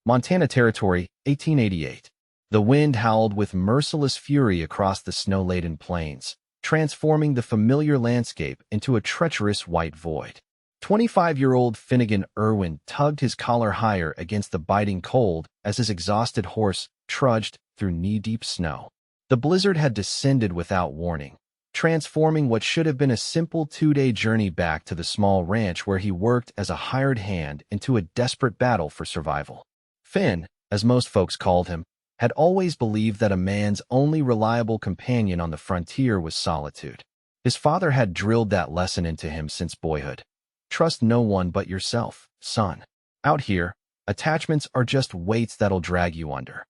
Montana Territory, 1888. The wind howled with merciless fury across the snow-laden plains, transforming the familiar landscape into a treacherous white void. 25-year-old Finnegan Irwin tugged his collar higher against the biting cold as his exhausted horse trudged through knee-deep snow. The blizzard had descended without warning, transforming what should have been a simple 2-day journey back to the small ranch where he worked as a hired hand into a desperate battle for survival. Finn, as most folks called him, had always believed that a man's only reliable companion on the frontier was solitude. His father had drilled that lesson into him since boyhood. Trust no one but yourself, son. Out here, attachments are just weights that'll drag you under.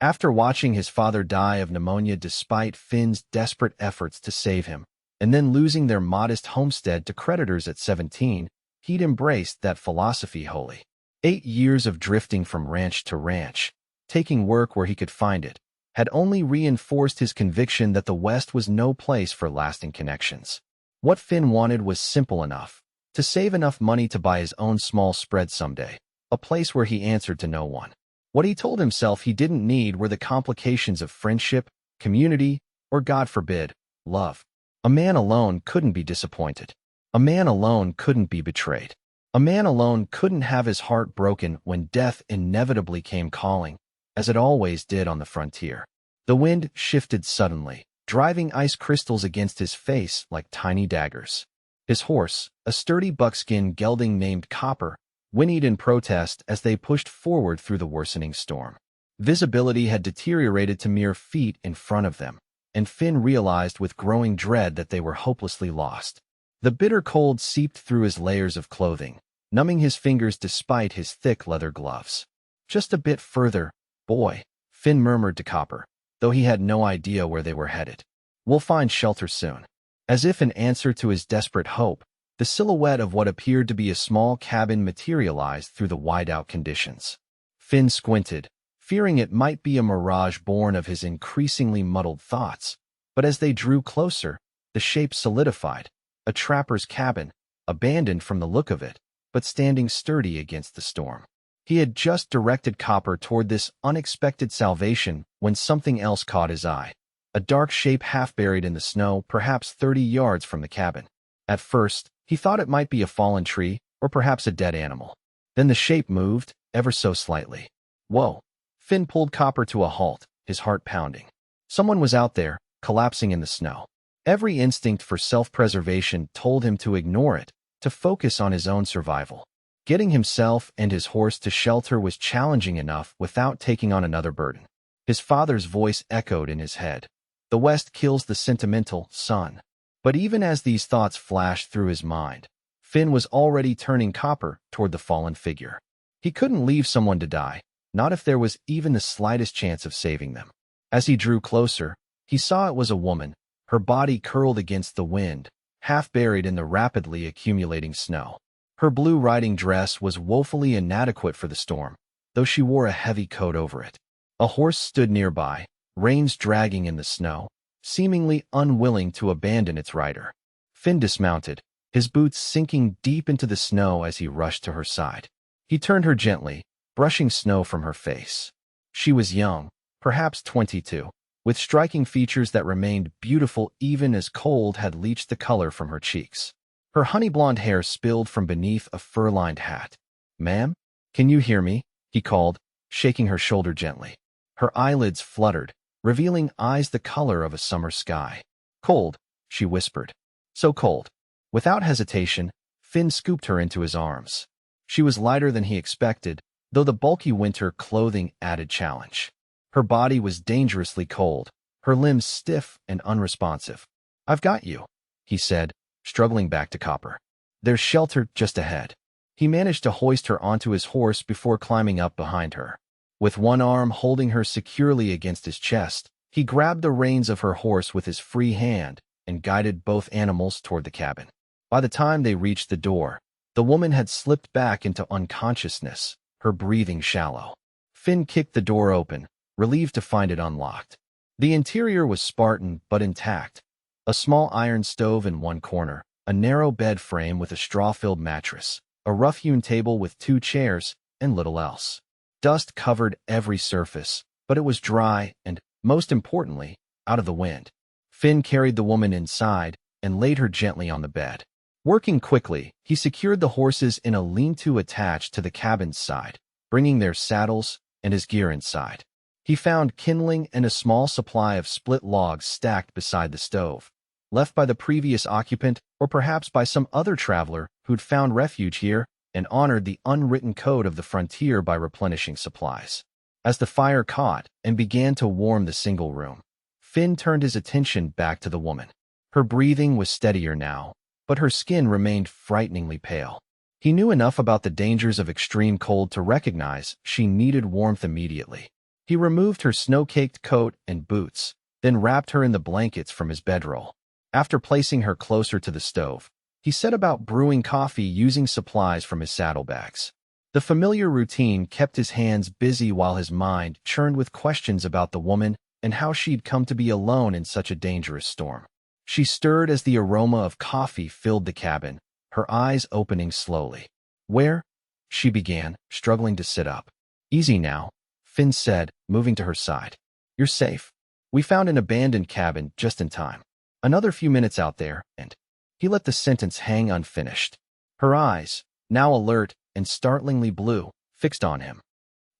After watching his father die of pneumonia despite Finn's desperate efforts to save him, and then losing their modest homestead to creditors at 17, he'd embraced that philosophy wholly. 8 years of drifting from ranch to ranch, taking work where he could find it, had only reinforced his conviction that the West was no place for lasting connections. What Finn wanted was simple enough: to save enough money to buy his own small spread someday, a place where he answered to no one. What he told himself he didn't need were the complications of friendship, community, or, God forbid, love. A man alone couldn't be disappointed. A man alone couldn't be betrayed. A man alone couldn't have his heart broken when death inevitably came calling, as it always did on the frontier. The wind shifted suddenly, driving ice crystals against his face like tiny daggers. His horse, a sturdy buckskin gelding named Copper, whinnied in protest as they pushed forward through the worsening storm. Visibility had deteriorated to mere feet in front of them, and Finn realized with growing dread that they were hopelessly lost. The bitter cold seeped through his layers of clothing, numbing his fingers despite his thick leather gloves. Just a bit further, boy, Finn murmured to Copper, though he had no idea where they were headed. We'll find shelter soon. As if in answer to his desperate hope, the silhouette of what appeared to be a small cabin materialized through the wide-out conditions. Finn squinted, fearing it might be a mirage born of his increasingly muddled thoughts, but as they drew closer, the shape solidified: a trapper's cabin, abandoned from the look of it, but standing sturdy against the storm. He had just directed Copper toward this unexpected salvation when something else caught his eye: a dark shape half buried in the snow, perhaps 30 yards from the cabin. At first, he thought it might be a fallen tree, or perhaps a dead animal. Then the shape moved, ever so slightly. Whoa! Finn pulled Copper to a halt, his heart pounding. Someone was out there, collapsing in the snow. Every instinct for self-preservation told him to ignore it, to focus on his own survival. Getting himself and his horse to shelter was challenging enough without taking on another burden. His father's voice echoed in his head. The West kills the sentimental, son. But even as these thoughts flashed through his mind, Finn was already turning Copper toward the fallen figure. He couldn't leave someone to die, not if there was even the slightest chance of saving them. As he drew closer, he saw it was a woman, her body curled against the wind, half buried in the rapidly accumulating snow. Her blue riding dress was woefully inadequate for the storm, though she wore a heavy coat over it. A horse stood nearby, reins dragging in the snow, seemingly unwilling to abandon its rider. Finn dismounted, his boots sinking deep into the snow as he rushed to her side. He turned her gently, brushing snow from her face. She was young, perhaps 22, with striking features that remained beautiful even as cold had leached the color from her cheeks. Her honey-blonde hair spilled from beneath a fur-lined hat. "Ma'am, can you hear me?" he called, shaking her shoulder gently. Her eyelids fluttered, revealing eyes the color of a summer sky. "Cold," she whispered. "So cold." Without hesitation, Finn scooped her into his arms. She was lighter than he expected, though the bulky winter clothing added challenge. Her body was dangerously cold, her limbs stiff and unresponsive. "I've got you," he said, struggling back to Copper. "There's shelter just ahead." He managed to hoist her onto his horse before climbing up behind her. With one arm holding her securely against his chest, he grabbed the reins of her horse with his free hand and guided both animals toward the cabin. By the time they reached the door, the woman had slipped back into unconsciousness, her breathing shallow. Finn kicked the door open, relieved to find it unlocked. The interior was Spartan but intact. A small iron stove in one corner, a narrow bed frame with a straw-filled mattress, a rough-hewn table with 2 chairs, and little else. Dust covered every surface, but it was dry and, most importantly, out of the wind. Finn carried the woman inside and laid her gently on the bed. Working quickly, he secured the horses in a lean-to attached to the cabin's side, bringing their saddles and his gear inside. He found kindling and a small supply of split logs stacked beside the stove, left by the previous occupant or perhaps by some other traveler who'd found refuge here and honored the unwritten code of the frontier by replenishing supplies. As the fire caught and began to warm the single room, Finn turned his attention back to the woman. Her breathing was steadier now, but her skin remained frighteningly pale. He knew enough about the dangers of extreme cold to recognize she needed warmth immediately. He removed her snow-caked coat and boots, then wrapped her in the blankets from his bedroll. After placing her closer to the stove, he set about brewing coffee using supplies from his saddlebags. The familiar routine kept his hands busy while his mind churned with questions about the woman and how she'd come to be alone in such a dangerous storm. She stirred as the aroma of coffee filled the cabin, her eyes opening slowly. "Where?" she began, struggling to sit up. "Easy now," Finn said, moving to her side. "You're safe. We found an abandoned cabin just in time. Another few minutes out there, and—" He let the sentence hang unfinished. Her eyes, now alert and startlingly blue, fixed on him.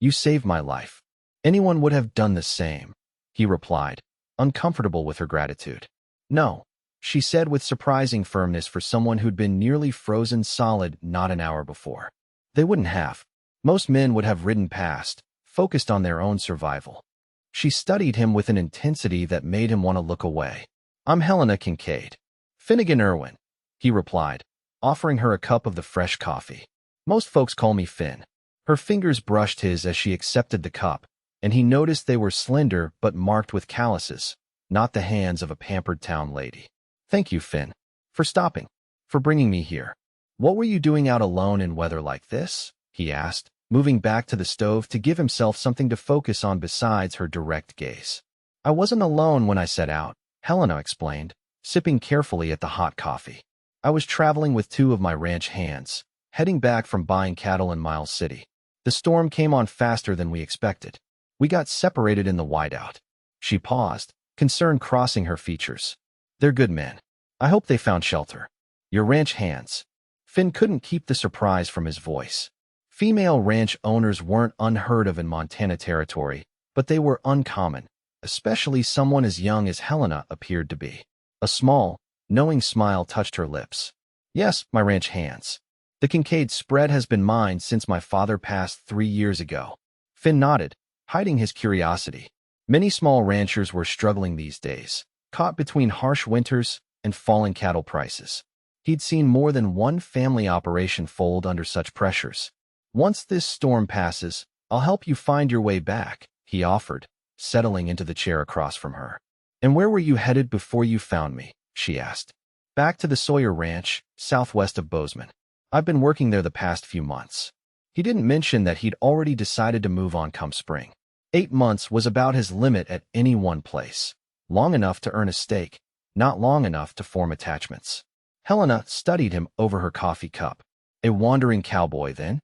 "You saved my life. Anyone would have done the same," he replied, uncomfortable with her gratitude. "No," she said with surprising firmness for someone who'd been nearly frozen solid not an hour before. "They wouldn't have. Most men would have ridden past, focused on their own survival." She studied him with an intensity that made him want to look away. "I'm Helena Kincaid." "Finnegan Irwin," he replied, offering her a cup of the fresh coffee. "Most folks call me Finn." Her fingers brushed his as she accepted the cup, and he noticed they were slender but marked with calluses, not the hands of a pampered town lady. "Thank you, Finn, for stopping, for bringing me here." "What were you doing out alone in weather like this?" he asked, moving back to the stove to give himself something to focus on besides her direct gaze. "I wasn't alone when I set out," Helena explained, sipping carefully at the hot coffee. "I was traveling with two of my ranch hands, heading back from buying cattle in Miles City. The storm came on faster than we expected. We got separated in the whiteout." She paused, concern crossing her features. "They're good men. I hope they found shelter." "Your ranch hands." Finn couldn't keep the surprise from his voice. Female ranch owners weren't unheard of in Montana territory, but they were uncommon, especially someone as young as Helena appeared to be. A small, knowing smile touched her lips. "Yes, my ranch hands. The Kincaid spread has been mine since my father passed 3 years ago." Finn nodded, hiding his curiosity. Many small ranchers were struggling these days, caught between harsh winters and falling cattle prices. He'd seen more than one family operation fold under such pressures. "Once this storm passes, I'll help you find your way back," he offered, settling into the chair across from her. "And where were you headed before you found me?" she asked. "Back to the Sawyer Ranch, southwest of Bozeman. I've been working there the past few months." He didn't mention that he'd already decided to move on come spring. 8 months was about his limit at any one place. Long enough to earn a stake, not long enough to form attachments. Helena studied him over her coffee cup. "A wandering cowboy, then?"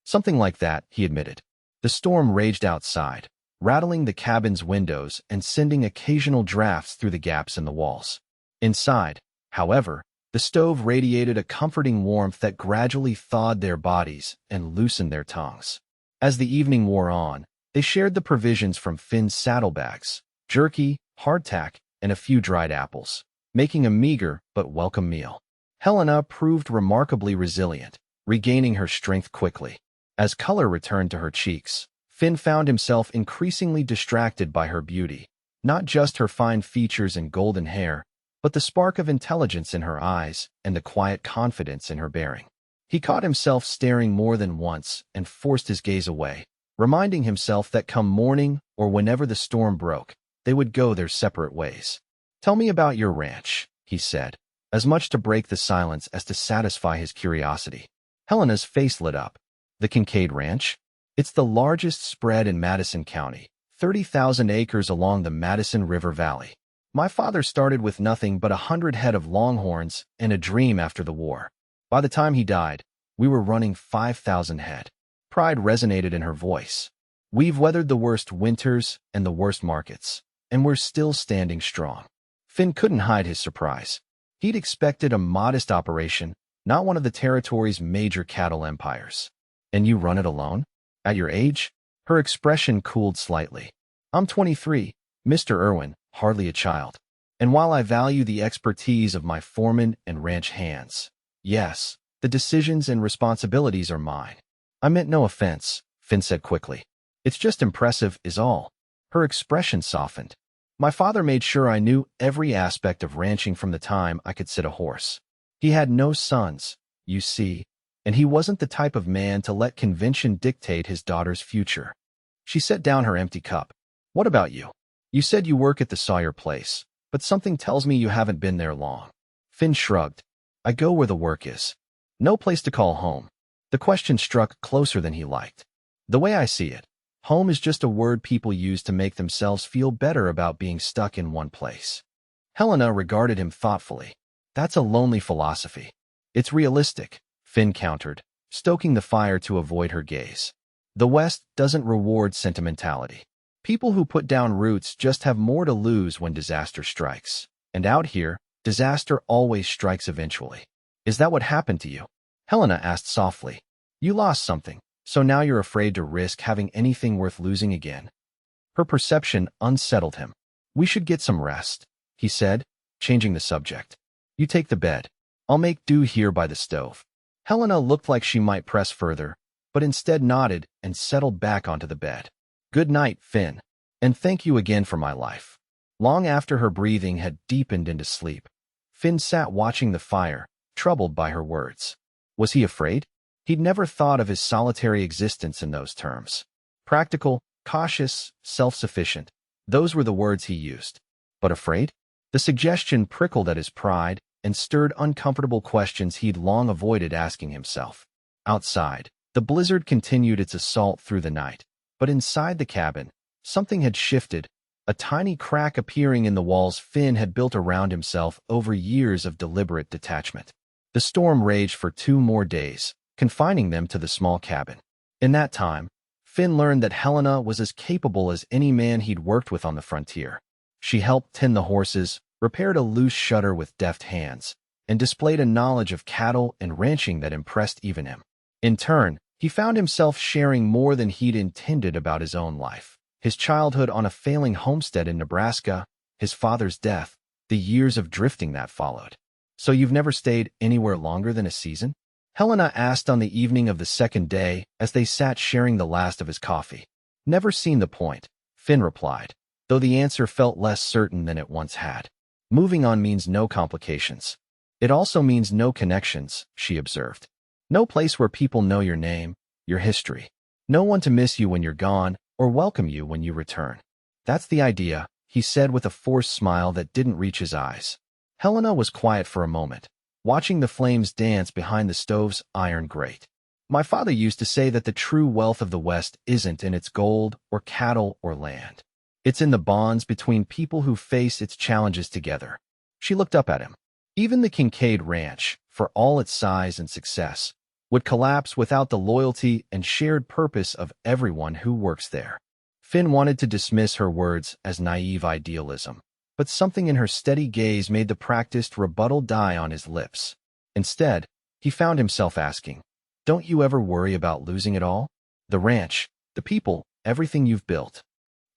"Something like that," he admitted. The storm raged outside, rattling the cabin's windows and sending occasional drafts through the gaps in the walls. Inside, however, the stove radiated a comforting warmth that gradually thawed their bodies and loosened their tongues. As the evening wore on, they shared the provisions from Finn's saddlebags, jerky, hardtack, and a few dried apples, making a meager but welcome meal. Helena proved remarkably resilient, regaining her strength quickly. As color returned to her cheeks, Finn found himself increasingly distracted by her beauty, not just her fine features and golden hair, but the spark of intelligence in her eyes and the quiet confidence in her bearing. He caught himself staring more than once and forced his gaze away, reminding himself that come morning or whenever the storm broke, they would go their separate ways. "Tell me about your ranch," he said, as much to break the silence as to satisfy his curiosity. Helena's face lit up. "The Kincaid Ranch? It's the largest spread in Madison County, 30,000 acres along the Madison River Valley. My father started with nothing but 100 head of longhorns and a dream after the war. By the time he died, we were running 5,000 head. Pride resonated in her voice. We've weathered the worst winters and the worst markets, and we're still standing strong. Finn couldn't hide his surprise. He'd expected a modest operation, not one of the territory's major cattle empires. And you run it alone? At your age? Her expression cooled slightly. I'm 23, Mr. Irwin, hardly a child. And while I value the expertise of my foreman and ranch hands, yes, the decisions and responsibilities are mine. I meant no offense, Finn said quickly. It's just impressive is all. Her expression softened. My father made sure I knew every aspect of ranching from the time I could sit a horse. He had no sons, you see, and he wasn't the type of man to let convention dictate his daughter's future. She set down her empty cup. What about you? You said you work at the Sawyer place, but something tells me you haven't been there long. Finn shrugged. I go where the work is. No place to call home. The question struck closer than he liked. The way I see it, home is just a word people use to make themselves feel better about being stuck in one place. Helena regarded him thoughtfully. That's a lonely philosophy. It's realistic, Finn countered, stoking the fire to avoid her gaze. The West doesn't reward sentimentality. People who put down roots just have more to lose when disaster strikes. And out here, disaster always strikes eventually. Is that what happened to you? Helena asked softly. You lost something, so now you're afraid to risk having anything worth losing again. Her perception unsettled him. We should get some rest, he said, changing the subject. You take the bed. I'll make do here by the stove. Helena looked like she might press further, but instead nodded and settled back onto the bed. Good night, Finn, and thank you again for my life. Long after her breathing had deepened into sleep, Finn sat watching the fire, troubled by her words. Was he afraid? He'd never thought of his solitary existence in those terms. Practical, cautious, self-sufficient. Those were the words he used. But afraid? The suggestion prickled at his pride and stirred uncomfortable questions he'd long avoided asking himself. Outside, the blizzard continued its assault through the night. But inside the cabin, something had shifted, a tiny crack appearing in the walls Finn had built around himself over years of deliberate detachment. The storm raged for 2 more days, confining them to the small cabin. In that time, Finn learned that Helena was as capable as any man he'd worked with on the frontier. She helped tend the horses, repaired a loose shutter with deft hands, and displayed a knowledge of cattle and ranching that impressed even him. In turn, he found himself sharing more than he'd intended about his own life. His childhood on a failing homestead in Nebraska, his father's death, the years of drifting that followed. So you've never stayed anywhere longer than a season? Helena asked on the evening of the second day as they sat sharing the last of his coffee. Never seen the point, Finn replied, though the answer felt less certain than it once had. Moving on means no complications. It also means no connections, she observed. No place where people know your name, your history. No one to miss you when you're gone or welcome you when you return. That's the idea, he said with a forced smile that didn't reach his eyes. Helena was quiet for a moment, watching the flames dance behind the stove's iron grate. My father used to say that the true wealth of the West isn't in its gold or cattle or land. It's in the bonds between people who face its challenges together. She looked up at him. Even the Kincaid Ranch, for all its size and success, would collapse without the loyalty and shared purpose of everyone who works there. Finn wanted to dismiss her words as naive idealism, but something in her steady gaze made the practiced rebuttal die on his lips. Instead, he found himself asking, "Don't you ever worry about losing it all? The ranch, the people, everything you've built."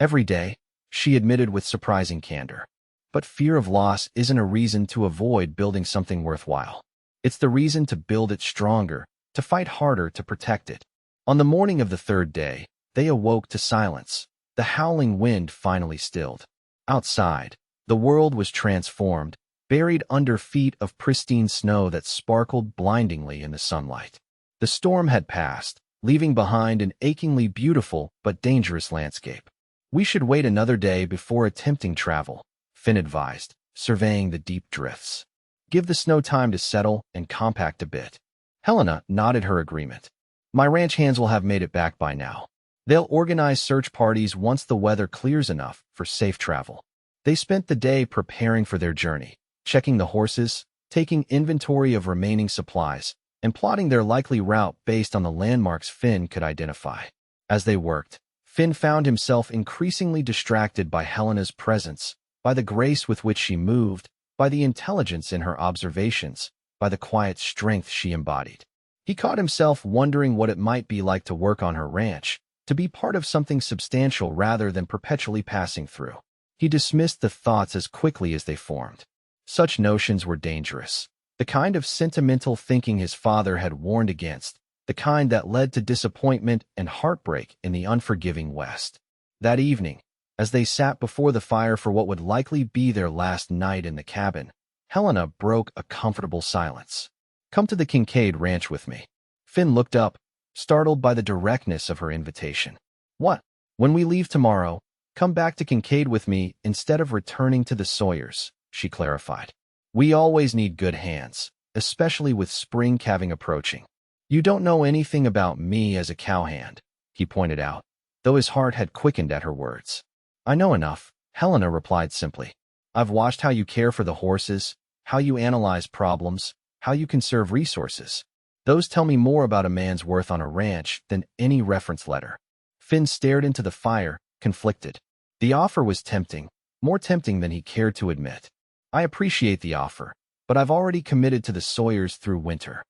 Every day, she admitted with surprising candor. But fear of loss isn't a reason to avoid building something worthwhile. It's the reason to build it stronger, to fight harder to protect it. On the morning of the third day, they awoke to silence. The howling wind finally stilled. Outside, the world was transformed, buried under feet of pristine snow that sparkled blindingly in the sunlight. The storm had passed, leaving behind an achingly beautiful but dangerous landscape. We should wait another day before attempting travel, Finn advised, surveying the deep drifts. Give the snow time to settle and compact a bit. Helena nodded her agreement. My ranch hands will have made it back by now. They'll organize search parties once the weather clears enough for safe travel. They spent the day preparing for their journey, checking the horses, taking inventory of remaining supplies, and plotting their likely route based on the landmarks Finn could identify. As they worked, Finn found himself increasingly distracted by Helena's presence, by the grace with which she moved, by the intelligence in her observations, by the quiet strength she embodied. He caught himself wondering what it might be like to work on her ranch, to be part of something substantial rather than perpetually passing through. He dismissed the thoughts as quickly as they formed. Such notions were dangerous, the kind of sentimental thinking his father had warned against, the kind that led to disappointment and heartbreak in the unforgiving West. That evening, as they sat before the fire for what would likely be their last night in the cabin, Helena broke a comfortable silence. "Come to the Kincaid Ranch with me." Finn looked up, startled by the directness of her invitation. "What? When we leave tomorrow, come back to Kincaid with me instead of returning to the Sawyers," she clarified. "We always need good hands, especially with spring calving approaching." "You don't know anything about me as a cowhand," he pointed out, though his heart had quickened at her words. "I know enough," Helena replied simply. "I've watched how you care for the horses, how you analyze problems, how you conserve resources. Those tell me more about a man's worth on a ranch than any reference letter." Finn stared into the fire, conflicted. The offer was tempting, more tempting than he cared to admit. "I appreciate the offer, but I've already committed to the Sawyers through winter."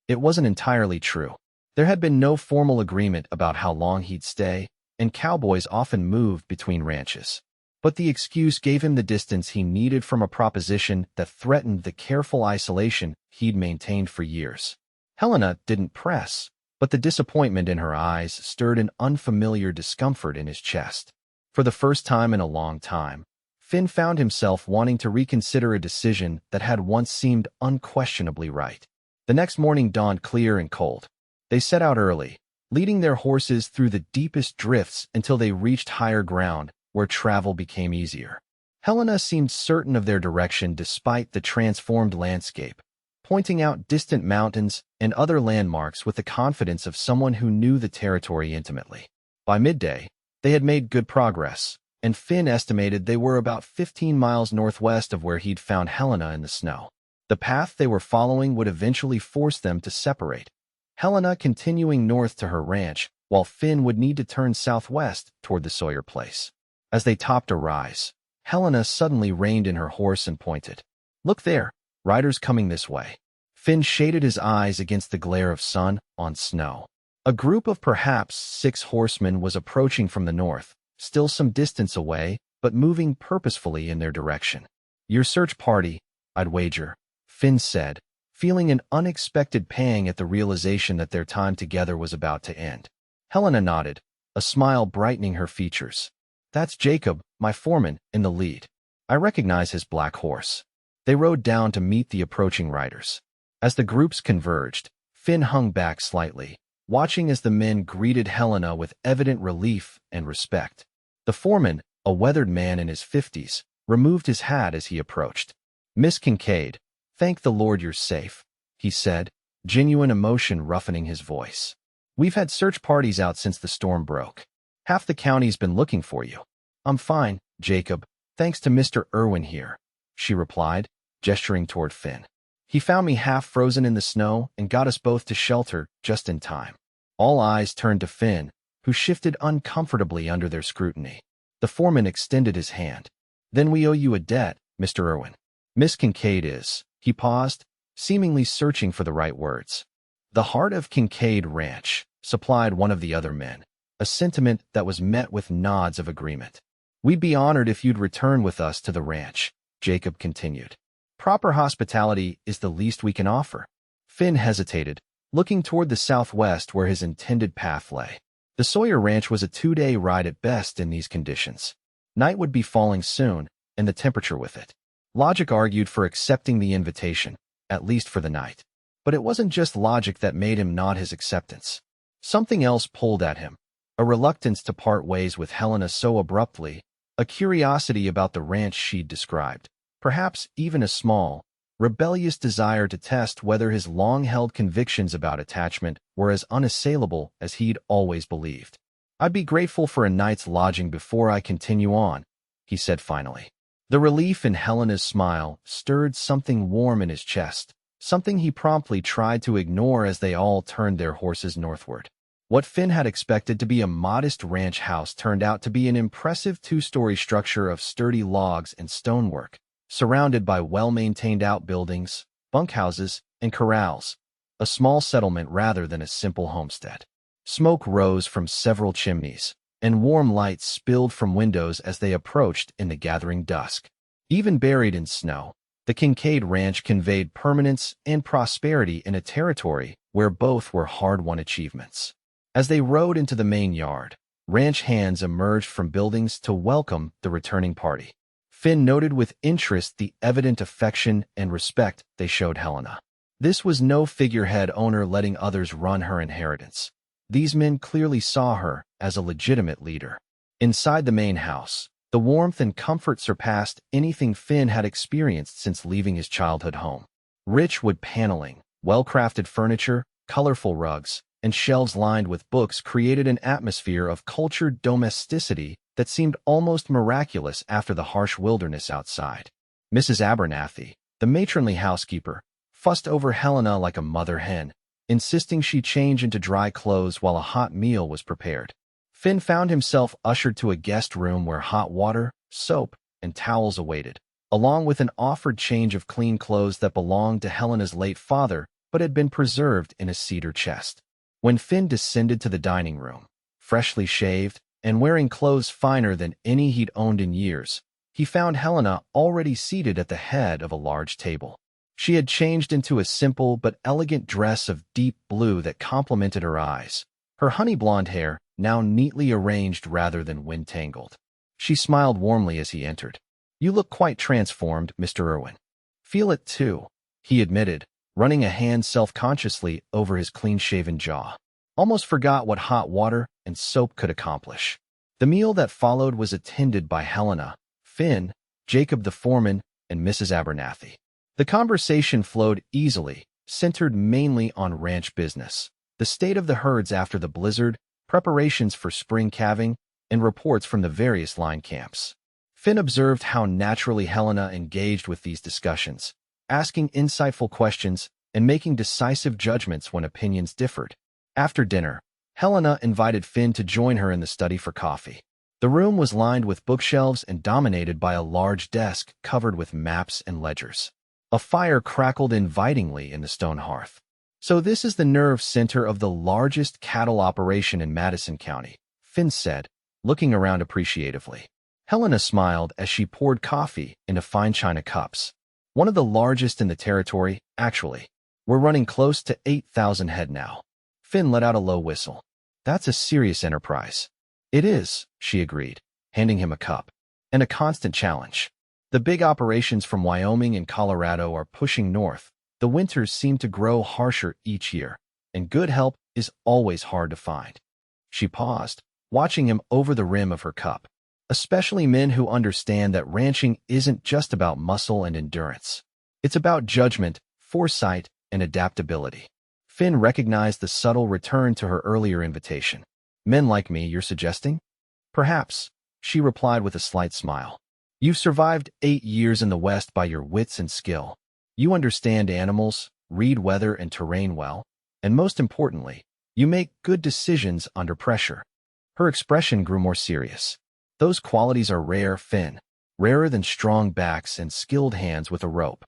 It wasn't entirely true. There had been no formal agreement about how long he'd stay, and cowboys often moved between ranches. But the excuse gave him the distance he needed from a proposition that threatened the careful isolation he'd maintained for years. Helena didn't press, but the disappointment in her eyes stirred an unfamiliar discomfort in his chest. For the first time in a long time, Finn found himself wanting to reconsider a decision that had once seemed unquestionably right. The next morning dawned clear and cold. They set out early, leading their horses through the deepest drifts until they reached higher ground, where travel became easier. Helena seemed certain of their direction despite the transformed landscape, pointing out distant mountains and other landmarks with the confidence of someone who knew the territory intimately. By midday, they had made good progress, and Finn estimated they were about 15 miles northwest of where he'd found Helena in the snow. The path they were following would eventually force them to separate, Helena continuing north to her ranch, while Finn would need to turn southwest toward the Sawyer place. As they topped a rise, Helena suddenly reined in her horse and pointed. "Look there, riders coming this way." Finn shaded his eyes against the glare of sun on snow. A group of perhaps 6 horsemen was approaching from the north, still some distance away, but moving purposefully in their direction. "Your search party, I'd wager," Finn said, feeling an unexpected pang at the realization that their time together was about to end. Helena nodded, a smile brightening her features. "That's Jacob, my foreman, in the lead. I recognize his black horse." They rode down to meet the approaching riders. As the groups converged, Finn hung back slightly, watching as the men greeted Helena with evident relief and respect. The foreman, a weathered man in his 50s, removed his hat as he approached. "Miss Kincaid, thank the Lord you're safe," he said, genuine emotion roughening his voice. "We've had search parties out since the storm broke. Half the county's been looking for you." "I'm fine, Jacob, thanks to Mr. Irwin here," she replied, gesturing toward Finn. "He found me half frozen in the snow and got us both to shelter just in time." All eyes turned to Finn, who shifted uncomfortably under their scrutiny. The foreman extended his hand. "Then we owe you a debt, Mr. Irwin." "Miss Kincaid is." He paused, seemingly searching for the right words. "The heart of Kincaid Ranch," supplied one of the other men, a sentiment that was met with nods of agreement. "We'd be honored if you'd return with us to the ranch," Jacob continued. "Proper hospitality is the least we can offer." Finn hesitated, looking toward the southwest where his intended path lay. The Sawyer Ranch was a 2-day ride at best in these conditions. Night would be falling soon, and the temperature with it. Logic argued for accepting the invitation, at least for the night. But it wasn't just logic that made him nod his acceptance. Something else pulled at him, a reluctance to part ways with Helena so abruptly, a curiosity about the ranch she'd described, perhaps even a small, rebellious desire to test whether his long-held convictions about attachment were as unassailable as he'd always believed. "I'd be grateful for a night's lodging before I continue on," he said finally. The relief in Helena's smile stirred something warm in his chest, something he promptly tried to ignore as they all turned their horses northward. What Finn had expected to be a modest ranch house turned out to be an impressive two-story structure of sturdy logs and stonework, surrounded by well-maintained outbuildings, bunkhouses, and corrals, a small settlement rather than a simple homestead. Smoke rose from several chimneys, and warm light spilled from windows as they approached in the gathering dusk. Even buried in snow, the Kincaid Ranch conveyed permanence and prosperity in a territory where both were hard-won achievements. As they rode into the main yard, ranch hands emerged from buildings to welcome the returning party. Finn noted with interest the evident affection and respect they showed Helena. This was no figurehead owner letting others run her inheritance. These men clearly saw her as a legitimate leader. Inside the main house, the warmth and comfort surpassed anything Finn had experienced since leaving his childhood home. Rich wood paneling, well-crafted furniture, colorful rugs, and shelves lined with books created an atmosphere of cultured domesticity that seemed almost miraculous after the harsh wilderness outside. Mrs. Abernathy, the matronly housekeeper, fussed over Helena like a mother hen, insisting she change into dry clothes while a hot meal was prepared. Finn found himself ushered to a guest room where hot water, soap, and towels awaited, along with an offered change of clean clothes that belonged to Helena's late father but had been preserved in a cedar chest. When Finn descended to the dining room, freshly shaved and wearing clothes finer than any he'd owned in years, he found Helena already seated at the head of a large table. She had changed into a simple but elegant dress of deep blue that complemented her eyes, her honey blonde hair now neatly arranged rather than wind-tangled. She smiled warmly as he entered. "You look quite transformed, Mr. Irwin." "Feel it too," he admitted, running a hand self-consciously over his clean-shaven jaw. Almost forgot what hot water and soap could accomplish. The meal that followed was attended by Helena, Finn, Jacob the foreman, and Mrs. Abernathy. The conversation flowed easily, centered mainly on ranch business, the state of the herds after the blizzard, preparations for spring calving, and reports from the various line camps. Finn observed how naturally Helena engaged with these discussions, asking insightful questions and making decisive judgments when opinions differed. After dinner, Helena invited Finn to join her in the study for coffee. The room was lined with bookshelves and dominated by a large desk covered with maps and ledgers. A fire crackled invitingly in the stone hearth. "So this is the nerve center of the largest cattle operation in Madison County," Finn said, looking around appreciatively. Helena smiled as she poured coffee into fine china cups. "One of the largest in the territory, actually. We're running close to 8,000 head now." Finn let out a low whistle. "That's a serious enterprise." "It is," she agreed, handing him a cup. "And a constant challenge. The big operations from Wyoming and Colorado are pushing north. The winters seem to grow harsher each year, and good help is always hard to find." She paused, watching him over the rim of her cup. "Especially men who understand that ranching isn't just about muscle and endurance. It's about judgment, foresight, and adaptability." Finn recognized the subtle return to her earlier invitation. "Men like me, you're suggesting?" "Perhaps," she replied with a slight smile. "You've survived 8 years in the West by your wits and skill. You understand animals, read weather and terrain well, and most importantly, you make good decisions under pressure." Her expression grew more serious. "Those qualities are rare, Finn, rarer than strong backs and skilled hands with a rope."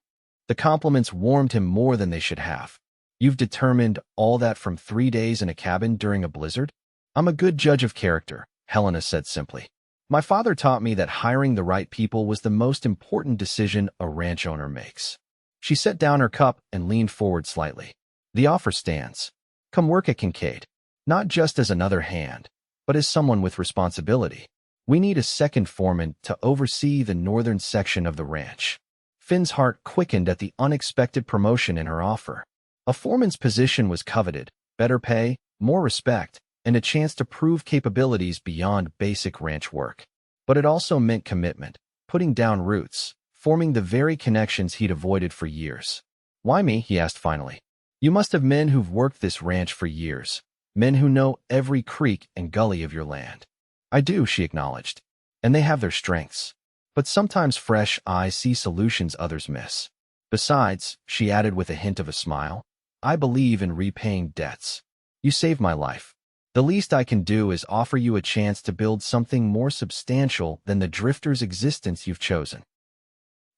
The compliments warmed him more than they should have. "You've determined all that from 3 days in a cabin during a blizzard?" "I'm a good judge of character," Helena said simply. "My father taught me that hiring the right people was the most important decision a ranch owner makes." She set down her cup and leaned forward slightly. "The offer stands. Come work at Kincaid. Not just as another hand, but as someone with responsibility. We need a second foreman to oversee the northern section of the ranch." Finn's heart quickened at the unexpected promotion in her offer. A foreman's position was coveted, better pay, more respect, and a chance to prove capabilities beyond basic ranch work. But it also meant commitment, putting down roots, forming the very connections he'd avoided for years. "Why me?" he asked finally. "You must have men who've worked this ranch for years, men who know every creek and gully of your land." "I do," she acknowledged, "and they have their strengths. But sometimes fresh eyes see solutions others miss." Besides, she added with a hint of a smile, I believe in repaying debts. You saved my life. The least I can do is offer you a chance to build something more substantial than the drifter's existence you've chosen.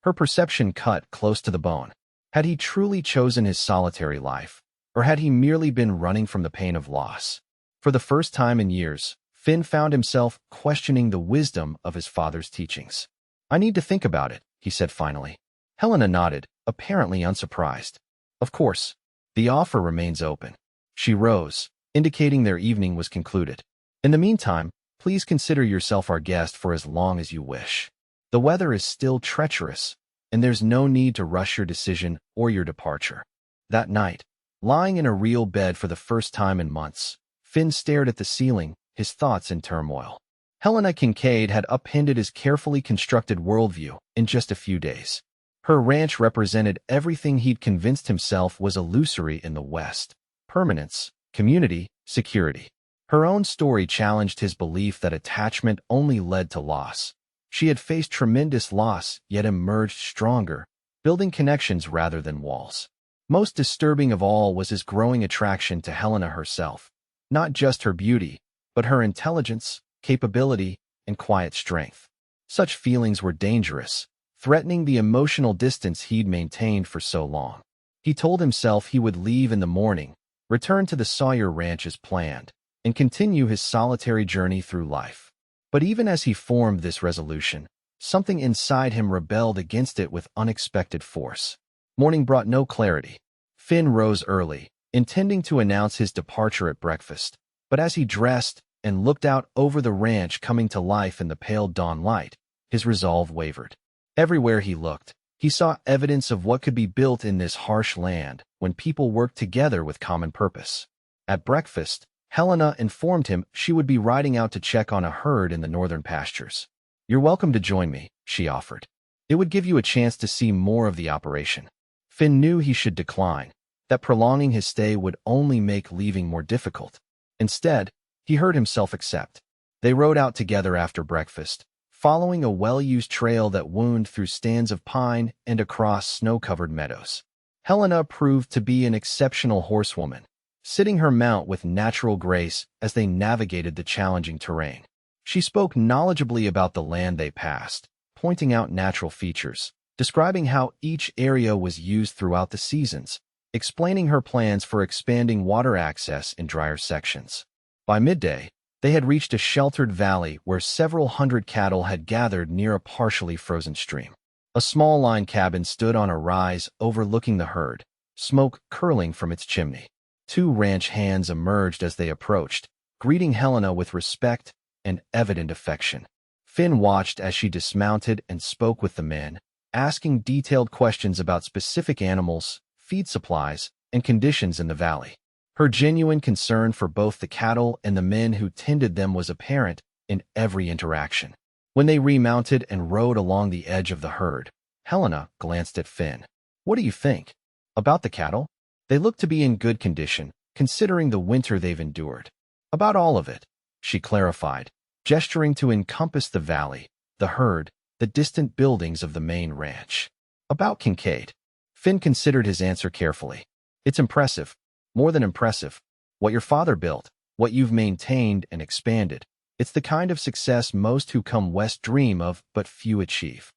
Her perception cut close to the bone. Had he truly chosen his solitary life, or had he merely been running from the pain of loss? For the first time in years, Finn found himself questioning the wisdom of his father's teachings. I need to think about it, he said finally. Helena nodded, apparently unsurprised. Of course, the offer remains open. She rose, indicating their evening was concluded. In the meantime, please consider yourself our guest for as long as you wish. The weather is still treacherous, and there's no need to rush your decision or your departure. That night, lying in a real bed for the first time in months, Finn stared at the ceiling, his thoughts in turmoil. Helena Kincaid had upended his carefully constructed worldview in just a few days. Her ranch represented everything he'd convinced himself was illusory in the West: permanence, community, security. Her own story challenged his belief that attachment only led to loss. She had faced tremendous loss, yet emerged stronger, building connections rather than walls. Most disturbing of all was his growing attraction to Helena herself. Not just her beauty, but her intelligence, capability, and quiet strength. Such feelings were dangerous, threatening the emotional distance he'd maintained for so long. He told himself he would leave in the morning, return to the Sawyer Ranch as planned, and continue his solitary journey through life. But even as he formed this resolution, something inside him rebelled against it with unexpected force. Morning brought no clarity. Finn rose early, intending to announce his departure at breakfast, but as he dressed and looked out over the ranch coming to life in the pale dawn light, his resolve wavered. Everywhere he looked, he saw evidence of what could be built in this harsh land when people worked together with common purpose. At breakfast, Helena informed him she would be riding out to check on a herd in the northern pastures. You're welcome to join me, she offered. It would give you a chance to see more of the operation. Finn knew he should decline, that prolonging his stay would only make leaving more difficult. Instead, he heard himself accept. They rode out together after breakfast, following a well-used trail that wound through stands of pine and across snow-covered meadows. Helena proved to be an exceptional horsewoman, sitting her mount with natural grace as they navigated the challenging terrain. She spoke knowledgeably about the land they passed, pointing out natural features, describing how each area was used throughout the seasons, explaining her plans for expanding water access in drier sections. By midday, they had reached a sheltered valley where several hundred cattle had gathered near a partially frozen stream. A small line cabin stood on a rise overlooking the herd, smoke curling from its chimney. Two ranch hands emerged as they approached, greeting Helena with respect and evident affection. Finn watched as she dismounted and spoke with the men, asking detailed questions about specific animals, feed supplies, and conditions in the valley. Her genuine concern for both the cattle and the men who tended them was apparent in every interaction. When they remounted and rode along the edge of the herd, Helena glanced at Finn. What do you think? About the cattle? They look to be in good condition, considering the winter they've endured. About all of it, she clarified, gesturing to encompass the valley, the herd, the distant buildings of the main ranch. About Kincaid. Finn considered his answer carefully. It's impressive, more than impressive. What your father built, what you've maintained and expanded. It's the kind of success most who come west dream of, but few achieve.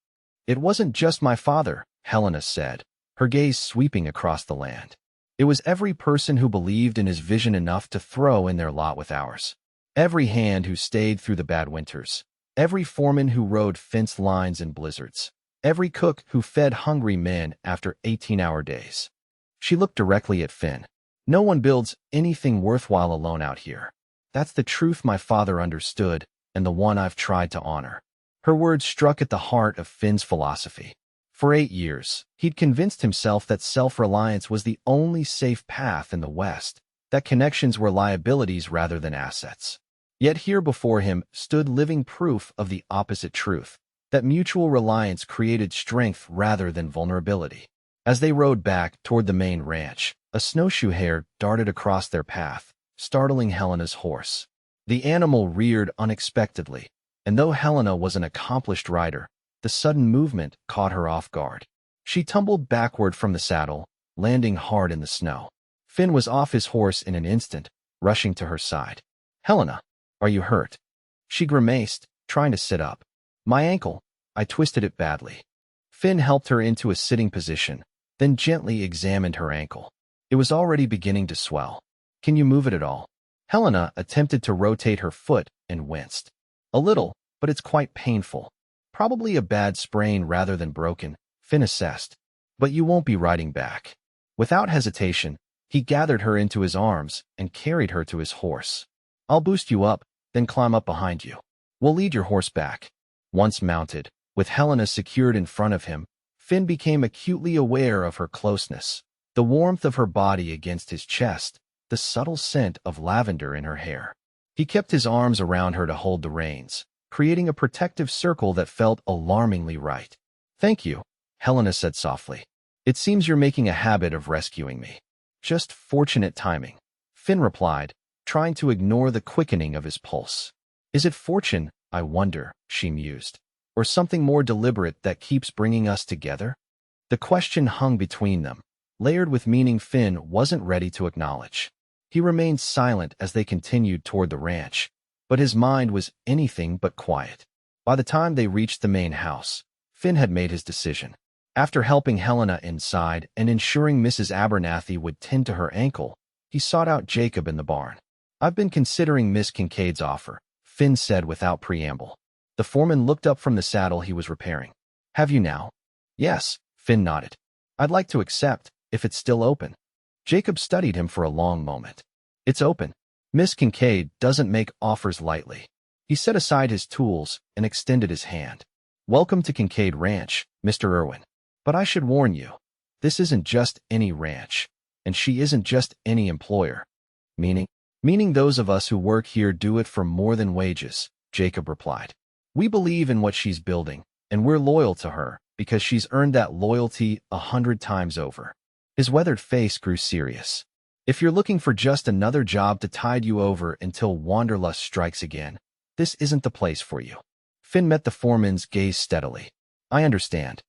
It wasn't just my father, Helena said, her gaze sweeping across the land. It was every person who believed in his vision enough to throw in their lot with ours. Every hand who stayed through the bad winters. Every foreman who rode fence lines in blizzards. Every cook who fed hungry men after 18-hour days. She looked directly at Finn. No one builds anything worthwhile alone out here. That's the truth my father understood, and the one I've tried to honor. Her words struck at the heart of Finn's philosophy. For 8 years, he'd convinced himself that self-reliance was the only safe path in the West, that connections were liabilities rather than assets. Yet here before him stood living proof of the opposite truth, that mutual reliance created strength rather than vulnerability. As they rode back toward the main ranch, a snowshoe hare darted across their path, startling Helena's horse. The animal reared unexpectedly, and though Helena was an accomplished rider, the sudden movement caught her off guard. She tumbled backward from the saddle, landing hard in the snow. Finn was off his horse in an instant, rushing to her side. "Helena, are you hurt?" She grimaced, trying to sit up. "My ankle. I twisted it badly." Finn helped her into a sitting position, then gently examined her ankle. It was already beginning to swell. "Can you move it at all?" Helena attempted to rotate her foot and winced. "A little, but it's quite painful. Probably a bad sprain rather than broken," Finn assessed. "But you won't be riding back." Without hesitation, he gathered her into his arms and carried her to his horse. "I'll boost you up, then climb up behind you. We'll lead your horse back." Once mounted, with Helena secured in front of him, Finn became acutely aware of her closeness, the warmth of her body against his chest, the subtle scent of lavender in her hair. He kept his arms around her to hold the reins, creating a protective circle that felt alarmingly right. "Thank you," Helena said softly. "It seems you're making a habit of rescuing me." "Just fortunate timing," Finn replied, trying to ignore the quickening of his pulse. "Is it fortune, I wonder," she mused, "or something more deliberate that keeps bringing us together?" The question hung between them, layered with meaning Finn wasn't ready to acknowledge. He remained silent as they continued toward the ranch, but his mind was anything but quiet. By the time they reached the main house, Finn had made his decision. After helping Helena inside and ensuring Mrs. Abernathy would tend to her ankle, he sought out Jacob in the barn. "I've been considering Miss Kincaid's offer," Finn said without preamble. The foreman looked up from the saddle he was repairing. "Have you now?" "Yes," Finn nodded. "I'd like to accept, if it's still open." Jacob studied him for a long moment. "It's open. Miss Kincaid doesn't make offers lightly." He set aside his tools and extended his hand. "Welcome to Kincaid Ranch, Mr. Irwin. But I should warn you, this isn't just any ranch, and she isn't just any employer." Meaning those of us who work here do it for more than wages," Jacob replied. "We believe in what she's building, and we're loyal to her because she's earned that loyalty 100 times over." His weathered face grew serious. "If you're looking for just another job to tide you over until wanderlust strikes again, this isn't the place for you." Finn met the foreman's gaze steadily. "I understand."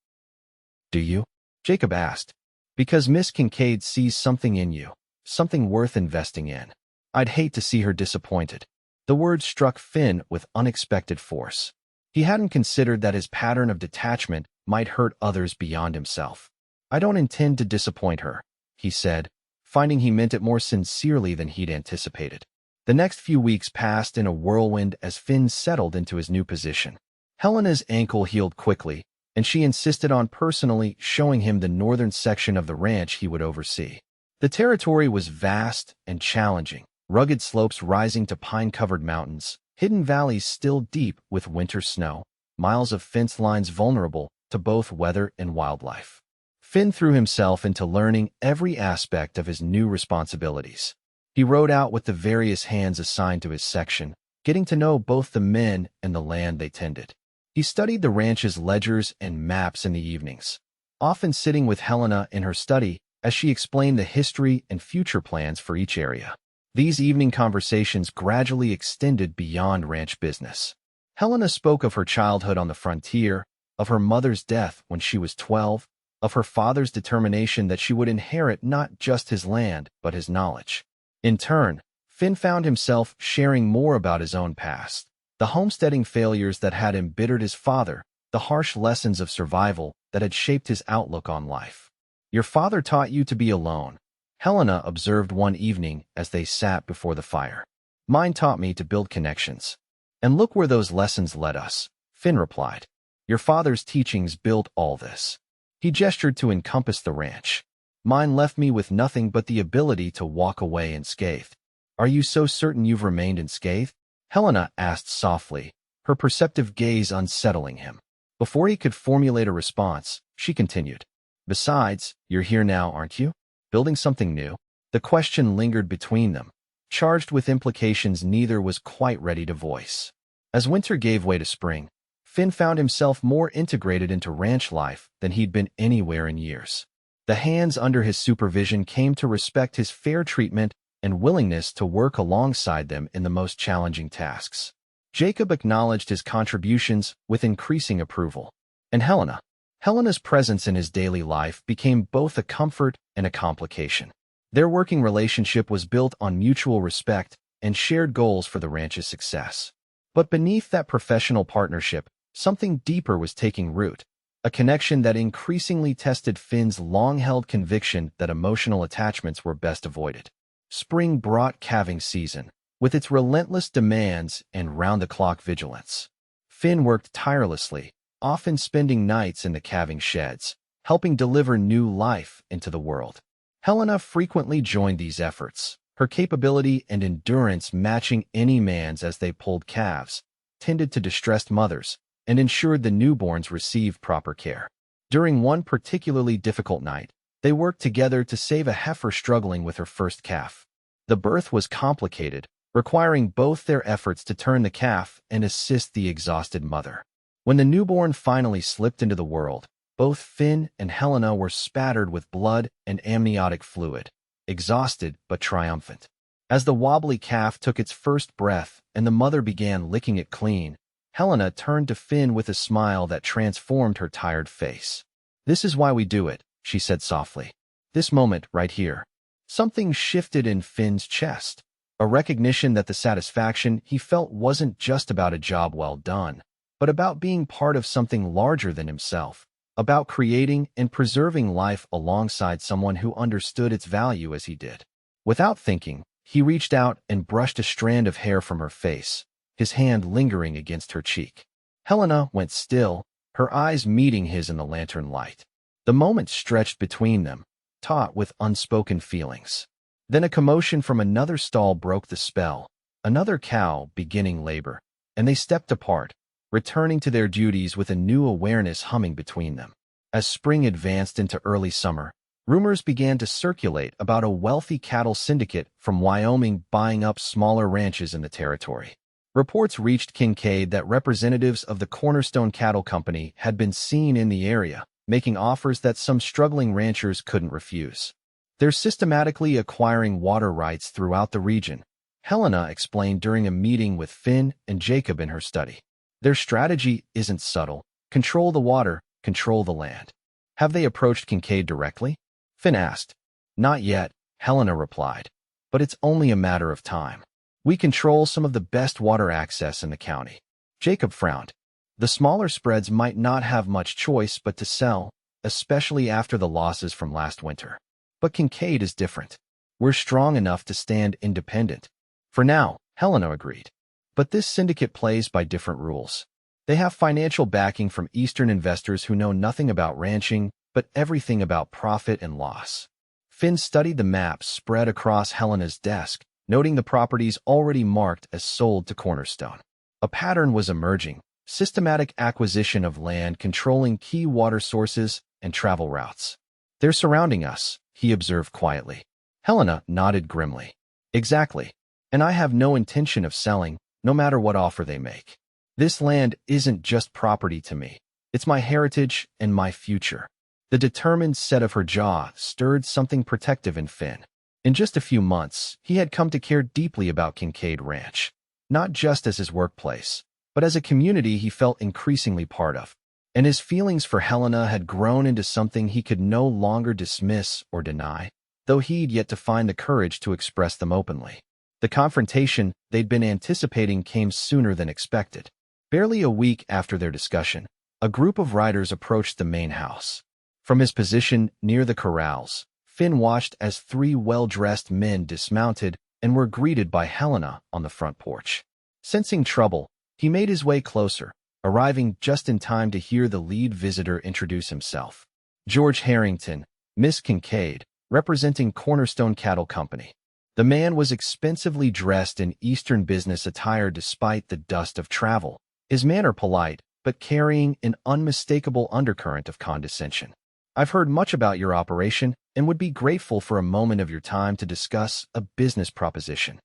"Do you?" Jacob asked. "Because Miss Kincaid sees something in you, something worth investing in. I'd hate to see her disappointed." The words struck Finn with unexpected force. He hadn't considered that his pattern of detachment might hurt others beyond himself. "I don't intend to disappoint her," he said, finding he meant it more sincerely than he'd anticipated. The next few weeks passed in a whirlwind as Finn settled into his new position. Helena's ankle healed quickly, and she insisted on personally showing him the northern section of the ranch he would oversee. The territory was vast and challenging, rugged slopes rising to pine-covered mountains, hidden valleys still deep with winter snow, miles of fence lines vulnerable to both weather and wildlife. Finn threw himself into learning every aspect of his new responsibilities. He rode out with the various hands assigned to his section, getting to know both the men and the land they tended. He studied the ranch's ledgers and maps in the evenings, often sitting with Helena in her study as she explained the history and future plans for each area. These evening conversations gradually extended beyond ranch business. Helena spoke of her childhood on the frontier, of her mother's death when she was 12, of her father's determination that she would inherit not just his land, but his knowledge. In turn, Finn found himself sharing more about his own past, the homesteading failures that had embittered his father, the harsh lessons of survival that had shaped his outlook on life. "Your father taught you to be alone," Helena observed one evening as they sat before the fire. "Mine taught me to build connections. And look where those lessons led us," Finn replied. "Your father's teachings built all this." He gestured to encompass the ranch. "Mine left me with nothing but the ability to walk away unscathed." "Are you so certain you've remained unscathed?" Helena asked softly, her perceptive gaze unsettling him. Before he could formulate a response, she continued, "Besides, you're here now, aren't you? Building something new?" The question lingered between them, charged with implications neither was quite ready to voice. As winter gave way to spring, Finn found himself more integrated into ranch life than he'd been anywhere in years. The hands under his supervision came to respect his fair treatment and willingness to work alongside them in the most challenging tasks. Jacob acknowledged his contributions with increasing approval. And Helena, Helena's presence in his daily life became both a comfort and a complication. Their working relationship was built on mutual respect and shared goals for the ranch's success. But beneath that professional partnership, something deeper was taking root, a connection that increasingly tested Finn's long-held conviction that emotional attachments were best avoided. Spring brought calving season, with its relentless demands and round-the-clock vigilance. Finn worked tirelessly, often spending nights in the calving sheds, helping deliver new life into the world. Helena frequently joined these efforts, her capability and endurance matching any man's as they pulled calves, tended to distressed mothers, and ensured the newborns received proper care. During one particularly difficult night, they worked together to save a heifer struggling with her first calf. The birth was complicated, requiring both their efforts to turn the calf and assist the exhausted mother. When the newborn finally slipped into the world, both Finn and Helena were spattered with blood and amniotic fluid, exhausted but triumphant. As the wobbly calf took its first breath and the mother began licking it clean, Helena turned to Finn with a smile that transformed her tired face. "This is why we do it," she said softly. "This moment right here." Something shifted in Finn's chest, a recognition that the satisfaction he felt wasn't just about a job well done, but about being part of something larger than himself, about creating and preserving life alongside someone who understood its value as he did. Without thinking, he reached out and brushed a strand of hair from her face, his hand lingering against her cheek. Helena went still, her eyes meeting his in the lantern light. The moment stretched between them, taut with unspoken feelings. Then a commotion from another stall broke the spell, another cow beginning labor, and they stepped apart, returning to their duties with a new awareness humming between them. As spring advanced into early summer, rumors began to circulate about a wealthy cattle syndicate from Wyoming buying up smaller ranches in the territory. Reports reached Kincaid that representatives of the Cornerstone Cattle Company had been seen in the area, making offers that some struggling ranchers couldn't refuse. They're systematically acquiring water rights throughout the region, Helena explained during a meeting with Finn and Jacob in her study. Their strategy isn't subtle. Control the water, control the land. Have they approached Kincaid directly? Finn asked. Not yet, Helena replied. But it's only a matter of time. We control some of the best water access in the county. Jacob frowned. The smaller spreads might not have much choice but to sell, especially after the losses from last winter. But Kincaid is different. We're strong enough to stand independent. For now, Helena agreed. But this syndicate plays by different rules. They have financial backing from Eastern investors who know nothing about ranching, but everything about profit and loss. Finn studied the maps spread across Helena's desk, noting the properties already marked as sold to Cornerstone. A pattern was emerging: systematic acquisition of land controlling key water sources and travel routes. They're surrounding us, he observed quietly. Helena nodded grimly. Exactly. And I have no intention of selling, no matter what offer they make. This land isn't just property to me. It's my heritage and my future. The determined set of her jaw stirred something protective in Finn. In just a few months, he had come to care deeply about Kincaid Ranch, not just as his workplace, but as a community he felt increasingly part of. And his feelings for Helena had grown into something he could no longer dismiss or deny, though he'd yet to find the courage to express them openly. The confrontation they'd been anticipating came sooner than expected. Barely a week after their discussion, a group of riders approached the main house. From his position near the corrals, Finn watched as three well-dressed men dismounted and were greeted by Helena on the front porch. Sensing trouble, he made his way closer, arriving just in time to hear the lead visitor introduce himself. George Harrington, Miss Kincaid, representing Cornerstone Cattle Company. The man was expensively dressed in Eastern business attire despite the dust of travel, his manner polite, but carrying an unmistakable undercurrent of condescension. I've heard much about your operation and would be grateful for a moment of your time to discuss a business proposition.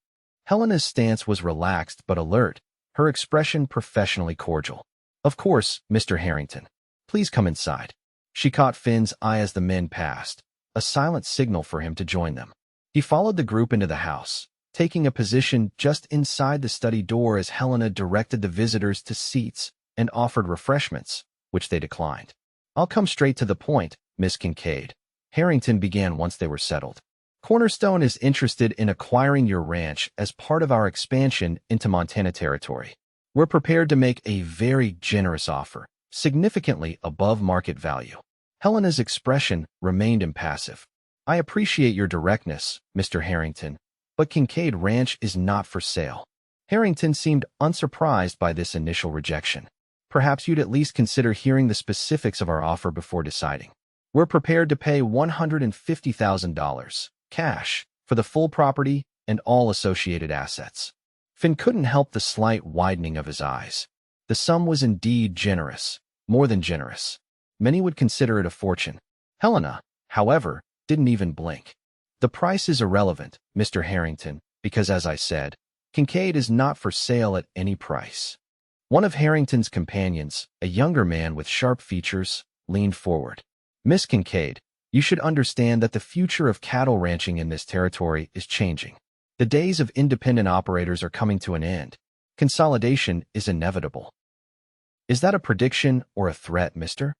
Helena's stance was relaxed but alert, her expression professionally cordial. Of course, Mr. Harrington. Please come inside. She caught Finn's eye as the men passed, a silent signal for him to join them. He followed the group into the house, taking a position just inside the study door as Helena directed the visitors to seats and offered refreshments, which they declined. I'll come straight to the point, Miss Kincaid. Harrington began once they were settled. Cornerstone is interested in acquiring your ranch as part of our expansion into Montana territory. We're prepared to make a very generous offer, significantly above market value. Helena's expression remained impassive. I appreciate your directness, Mr. Harrington, but Kincaid Ranch is not for sale. Harrington seemed unsurprised by this initial rejection. Perhaps you'd at least consider hearing the specifics of our offer before deciding. We're prepared to pay $150,000, cash, for the full property and all associated assets. Finn couldn't help the slight widening of his eyes. The sum was indeed generous, more than generous. Many would consider it a fortune. Helena, however, didn't even blink. The price is irrelevant, Mr. Harrington, because as I said, Kincaid is not for sale at any price. One of Harrington's companions, a younger man with sharp features, leaned forward. Miss Kincaid, you should understand that the future of cattle ranching in this territory is changing. The days of independent operators are coming to an end. Consolidation is inevitable. Is that a prediction or a threat, mister?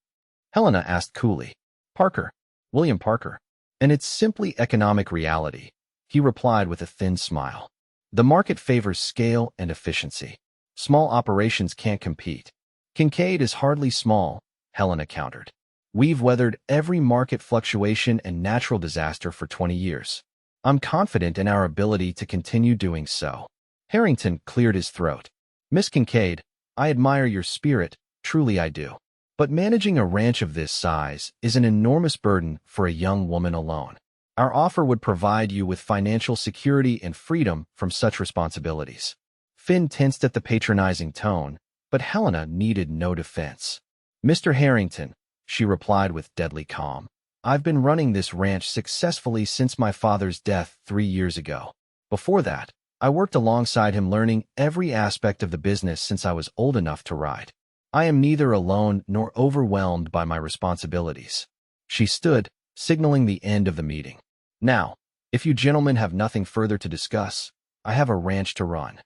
Helena asked coolly. Parker. William Parker. And it's simply economic reality, he replied with a thin smile. The market favors scale and efficiency. Small operations can't compete. Kincaid is hardly small, Helena countered. We've weathered every market fluctuation and natural disaster for 20 years. I'm confident in our ability to continue doing so. Harrington cleared his throat. Miss Kincaid, I admire your spirit, truly I do. But managing a ranch of this size is an enormous burden for a young woman alone. Our offer would provide you with financial security and freedom from such responsibilities. Finn tensed at the patronizing tone, but Helena needed no defense. Mr. Harrington, she replied with deadly calm, I've been running this ranch successfully since my father's death 3 years ago. Before that, I worked alongside him learning every aspect of the business since I was old enough to ride. I am neither alone nor overwhelmed by my responsibilities. She stood, signaling the end of the meeting. Now, if you gentlemen have nothing further to discuss, I have a ranch to run.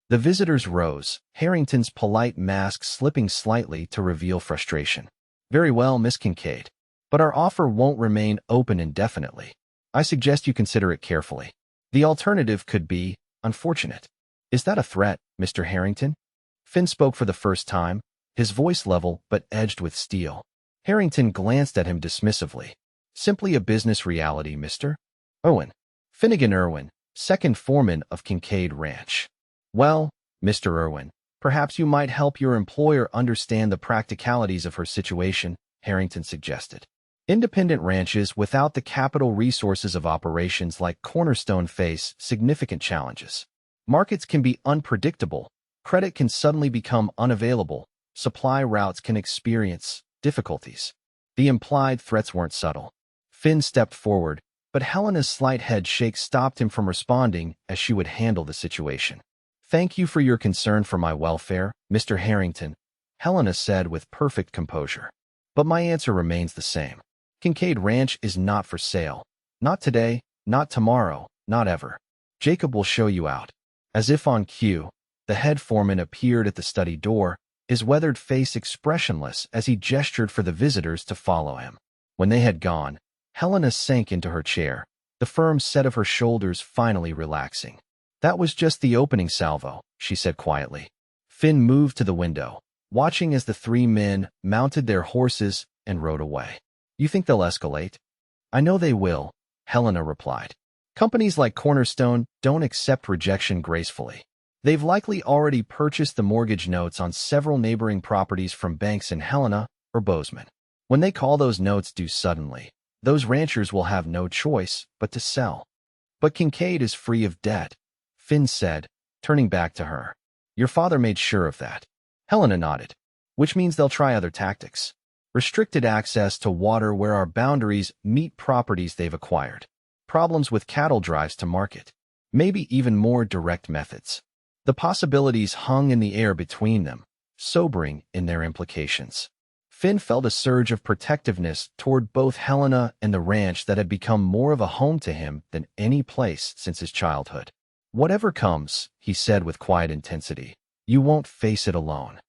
The visitors rose, Harrington's polite mask slipping slightly to reveal frustration. Very well, Miss Kincaid, but our offer won't remain open indefinitely. I suggest you consider it carefully. The alternative could be unfortunate. Is that a threat, Mr. Harrington? Finn spoke for the first time, his voice level but edged with steel. Harrington glanced at him dismissively. Simply a business reality, Mr. Irwin. Finnegan Irwin, second foreman of Kincaid Ranch. Well, Mr. Irwin, perhaps you might help your employer understand the practicalities of her situation, Harrington suggested. Independent ranches without the capital resources of operations like Cornerstone face significant challenges. Markets can be unpredictable, credit can suddenly become unavailable, supply routes can experience difficulties. The implied threats weren't subtle. Finn stepped forward, but Helena's slight head shake stopped him from responding as she would handle the situation. Thank you for your concern for my welfare, Mr. Harrington, Helena said with perfect composure. But my answer remains the same. Kincaid Ranch is not for sale. Not today, not tomorrow, not ever. Jacob will show you out. As if on cue, the head foreman appeared at the study door, his weathered face expressionless as he gestured for the visitors to follow him. When they had gone, Helena sank into her chair, the firm set of her shoulders finally relaxing. That was just the opening salvo, she said quietly. Finn moved to the window, watching as the 3 men mounted their horses and rode away. You think they'll escalate? I know they will, Helena replied. Companies like Cornerstone don't accept rejection gracefully. They've likely already purchased the mortgage notes on several neighboring properties from banks in Helena or Bozeman. When they call those notes due suddenly, those ranchers will have no choice but to sell. But Kincaid is free of debt, Finn said, turning back to her. Your father made sure of that. Helena nodded. Which means they'll try other tactics. Restricted access to water where our boundaries meet properties they've acquired. Problems with cattle drives to market. Maybe even more direct methods. The possibilities hung in the air between them, sobering in their implications. Finn felt a surge of protectiveness toward both Helena and the ranch that had become more of a home to him than any place since his childhood. Whatever comes, he said with quiet intensity, you won't face it alone.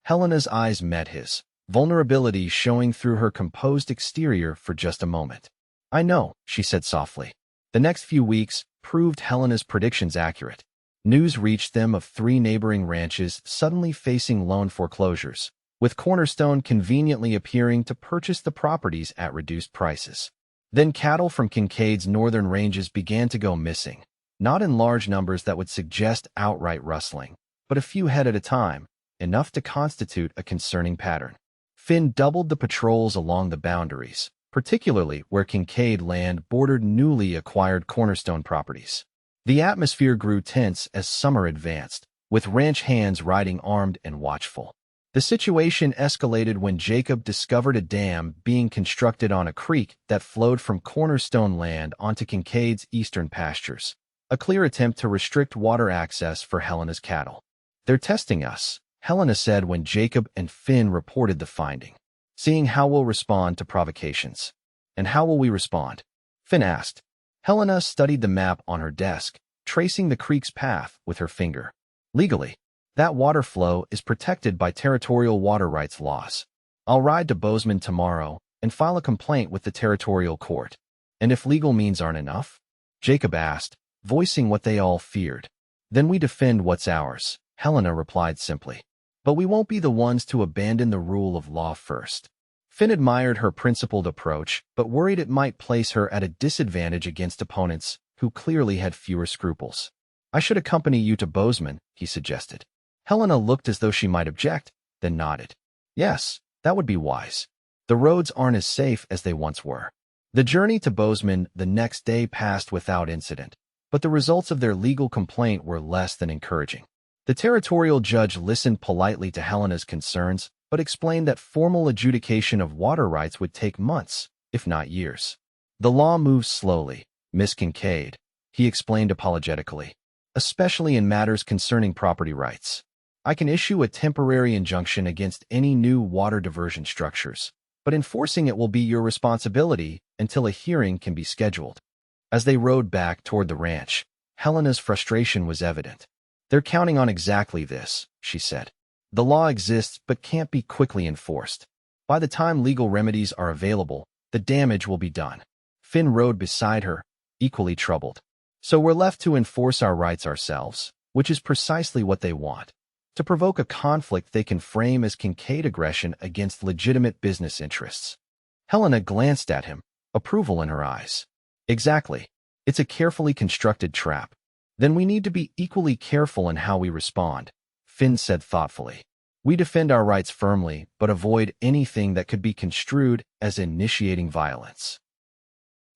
Helena's eyes met his, vulnerability showing through her composed exterior for just a moment. "I know," she said softly. The next few weeks proved Helena's predictions accurate. News reached them of 3 neighboring ranches suddenly facing loan foreclosures, with Cornerstone conveniently appearing to purchase the properties at reduced prices. Then cattle from Kincaid's northern ranges began to go missing, not in large numbers that would suggest outright rustling, but a few head at a time, enough to constitute a concerning pattern. Finn doubled the patrols along the boundaries, particularly where Kincaid land bordered newly acquired Cornerstone properties. The atmosphere grew tense as summer advanced, with ranch hands riding armed and watchful. The situation escalated when Jacob discovered a dam being constructed on a creek that flowed from Cornerstone land onto Kincaid's eastern pastures, a clear attempt to restrict water access for Helena's cattle. "They're testing us," Helena said when Jacob and Finn reported the finding, "seeing how we'll respond to provocations." "And how will we respond?" Finn asked. Helena studied the map on her desk, tracing the creek's path with her finger. "Legally, that water flow is protected by territorial water rights laws. I'll ride to Bozeman tomorrow and file a complaint with the territorial court." "And if legal means aren't enough?" Jacob asked, voicing what they all feared. "Then we defend what's ours," Helena replied simply. "But we won't be the ones to abandon the rule of law first." Finn admired her principled approach, but worried it might place her at a disadvantage against opponents who clearly had fewer scruples. "I should accompany you to Bozeman," he suggested. Helena looked as though she might object, then nodded. "Yes, that would be wise. The roads aren't as safe as they once were." The journey to Bozeman the next day passed without incident, but the results of their legal complaint were less than encouraging. The territorial judge listened politely to Helena's concerns, but explained that formal adjudication of water rights would take months, if not years. "The law moves slowly, Miss Kincaid," he explained apologetically, "especially in matters concerning property rights. I can issue a temporary injunction against any new water diversion structures, but enforcing it will be your responsibility until a hearing can be scheduled." As they rode back toward the ranch, Helena's frustration was evident. "They're counting on exactly this," she said. "The law exists but can't be quickly enforced. By the time legal remedies are available, the damage will be done." Finn rode beside her, equally troubled. "So we're left to enforce our rights ourselves, which is precisely what they want. To provoke a conflict they can frame as Kincaid aggression against legitimate business interests." Helena glanced at him, approval in her eyes. "Exactly. It's a carefully constructed trap. Then we need to be equally careful in how we respond," Finn said thoughtfully. "We defend our rights firmly, but avoid anything that could be construed as initiating violence."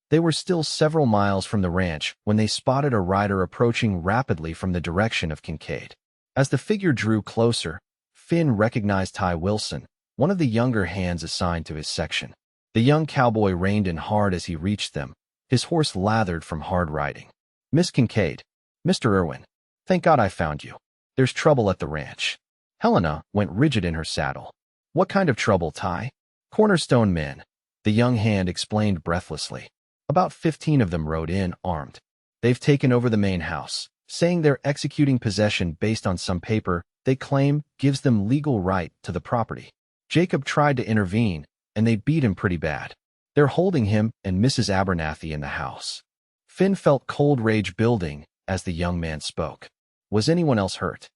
They were still several miles from the ranch when they spotted a rider approaching rapidly from the direction of Kincaid. As the figure drew closer, Finn recognized Ty Wilson, one of the younger hands assigned to his section. The young cowboy reined in hard as he reached them, his horse lathered from hard riding. "Miss Kincaid, Mr. Irwin, thank God I found you. There's trouble at the ranch." Helena went rigid in her saddle. "What kind of trouble, Ty?" "Cornerstone men," the young hand explained breathlessly. "About 15 of them rode in, armed. They've taken over the main house, saying they're executing possession based on some paper they claim gives them legal right to the property. Jacob tried to intervene, and they beat him pretty bad. They're holding him and Mrs. Abernathy in the house." Finn felt cold rage building as the young man spoke. "Was anyone else hurt?"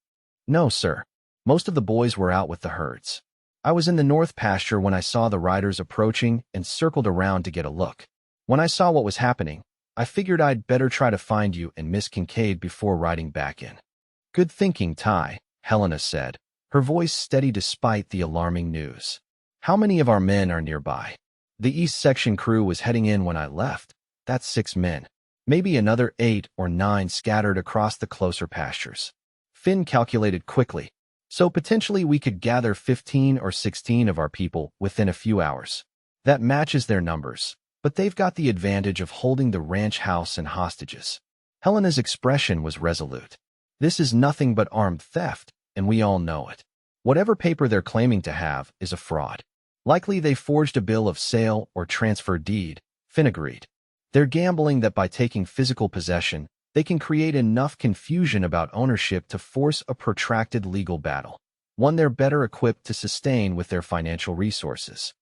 "No, sir. Most of the boys were out with the herds. I was in the north pasture when I saw the riders approaching and circled around to get a look. When I saw what was happening, I figured I'd better try to find you and Miss Kincaid before riding back in." "Good thinking, Ty," Helena said, her voice steady despite the alarming news. "How many of our men are nearby?" "The East Section crew was heading in when I left. That's 6 men. Maybe another 8 or 9 scattered across the closer pastures." Finn calculated quickly. "So potentially we could gather 15 or 16 of our people within a few hours. That matches their numbers, but they've got the advantage of holding the ranch house and hostages." Helena's expression was resolute. "This is nothing but armed theft, and we all know it. Whatever paper they're claiming to have is a fraud. Likely they forged a bill of sale or transfer deed," Finn agreed. "They're gambling that by taking physical possession, they can create enough confusion about ownership to force a protracted legal battle. one they're better equipped to sustain with their financial resources.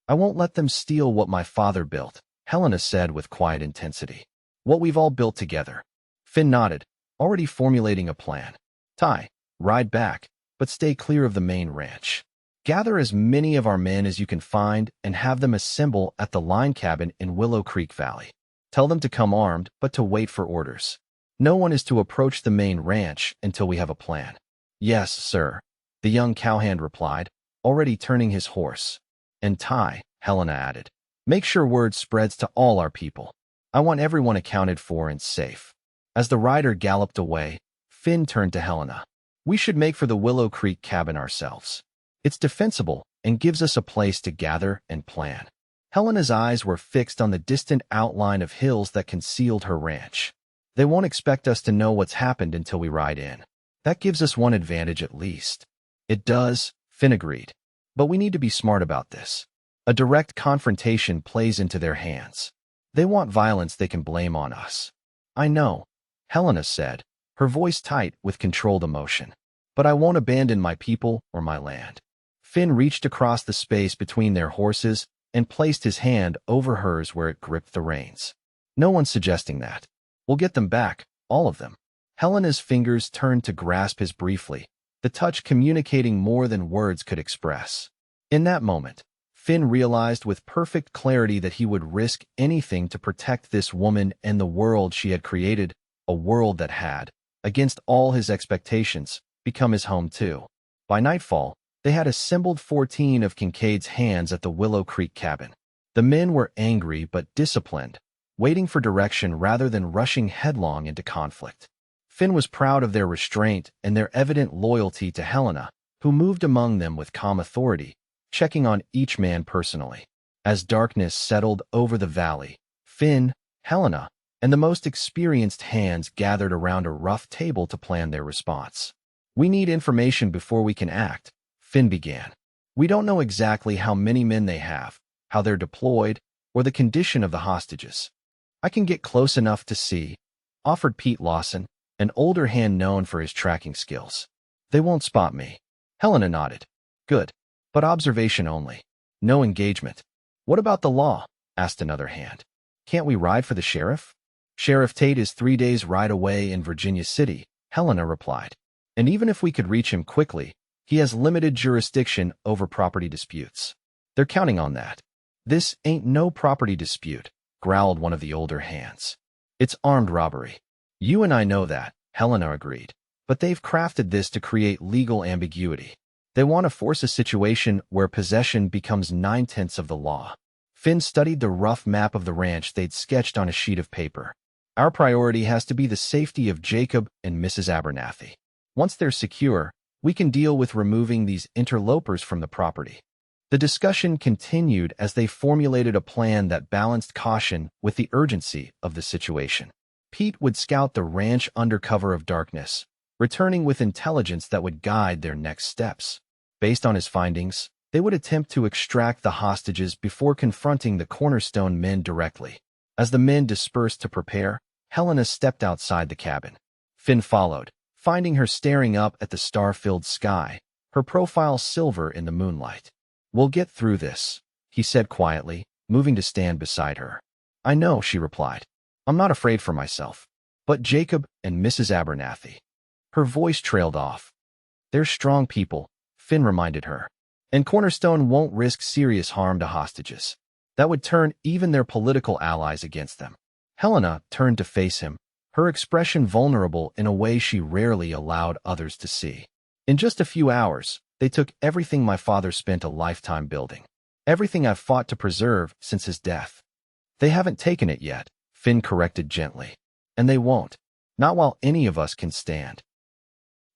I won't let them steal what my father built, Helena said with quiet intensity. What we've all built together. Finn nodded, already formulating a plan. Ty, ride back, but stay clear of the main ranch. Gather as many of our men as you can find and have them assemble at the line cabin in Willow Creek Valley. Tell them to come armed, but to wait for orders. No one is to approach the main ranch until we have a plan. Yes, sir, the young cowhand replied, already turning his horse. And Ty, Helena added, make sure word spreads to all our people. I want everyone accounted for and safe. As the rider galloped away, Finn turned to Helena. We should make for the Willow Creek cabin ourselves. It's defensible and gives us a place to gather and plan. Helena's eyes were fixed on the distant outline of hills that concealed her ranch. They won't expect us to know what's happened until we ride in. That gives us one advantage at least. It does, Finn agreed. But we need to be smart about this. A direct confrontation plays into their hands. They want violence they can blame on us. I know, Helena said, her voice tight with controlled emotion. But I won't abandon my people or my land. Finn reached across the space between their horses and placed his hand over hers where it gripped the reins. No one's suggesting that. We'll get them back, all of them. Helena's fingers turned to grasp his briefly, the touch communicating more than words could express. In that moment, Finn realized with perfect clarity that he would risk anything to protect this woman and the world she had created, a world that had, against all his expectations, become his home too. By nightfall, they had assembled 14 of Kincaid's hands at the Willow Creek cabin. The men were angry but disciplined, waiting for direction rather than rushing headlong into conflict. Finn was proud of their restraint and their evident loyalty to Helena, who moved among them with calm authority, checking on each man personally. As darkness settled over the valley, Finn, Helena, and the most experienced hands gathered around a rough table to plan their response. We need information before we can act, Finn began. We don't know exactly how many men they have, how they're deployed, or the condition of the hostages. I can get close enough to see, offered Pete Lawson, an older hand known for his tracking skills. They won't spot me. Helena nodded. Good. But observation only. No engagement. What about the law? Asked another hand. Can't we ride for the sheriff? Sheriff Tate is 3 days' ride away in Virginia City, Helena replied. And even if we could reach him quickly, he has limited jurisdiction over property disputes. They're counting on that. This ain't no property dispute, growled one of the older hands. It's armed robbery. You and I know that, Helena agreed. But they've crafted this to create legal ambiguity. They want to force a situation where possession becomes 9/10 of the law. Finn studied the rough map of the ranch they'd sketched on a sheet of paper. Our priority has to be the safety of Jacob and Mrs. Abernathy. Once they're secure, we can deal with removing these interlopers from the property. The discussion continued as they formulated a plan that balanced caution with the urgency of the situation. Pete would scout the ranch under cover of darkness, returning with intelligence that would guide their next steps. Based on his findings, they would attempt to extract the hostages before confronting the Cornerstone men directly. As the men dispersed to prepare, Helena stepped outside the cabin. Finn followed, finding her staring up at the star-filled sky, her profile silver in the moonlight. We'll get through this, he said quietly, moving to stand beside her. I know, she replied. I'm not afraid for myself. But Jacob and Mrs. Abernathy. Her voice trailed off. They're strong people, Finn reminded her. And Cornerstone won't risk serious harm to hostages. That would turn even their political allies against them. Helena turned to face him, her expression vulnerable in a way she rarely allowed others to see. In just a few hours, they took everything my father spent a lifetime building. Everything I've fought to preserve since his death. They haven't taken it yet, Finn corrected gently. And they won't. Not while any of us can stand.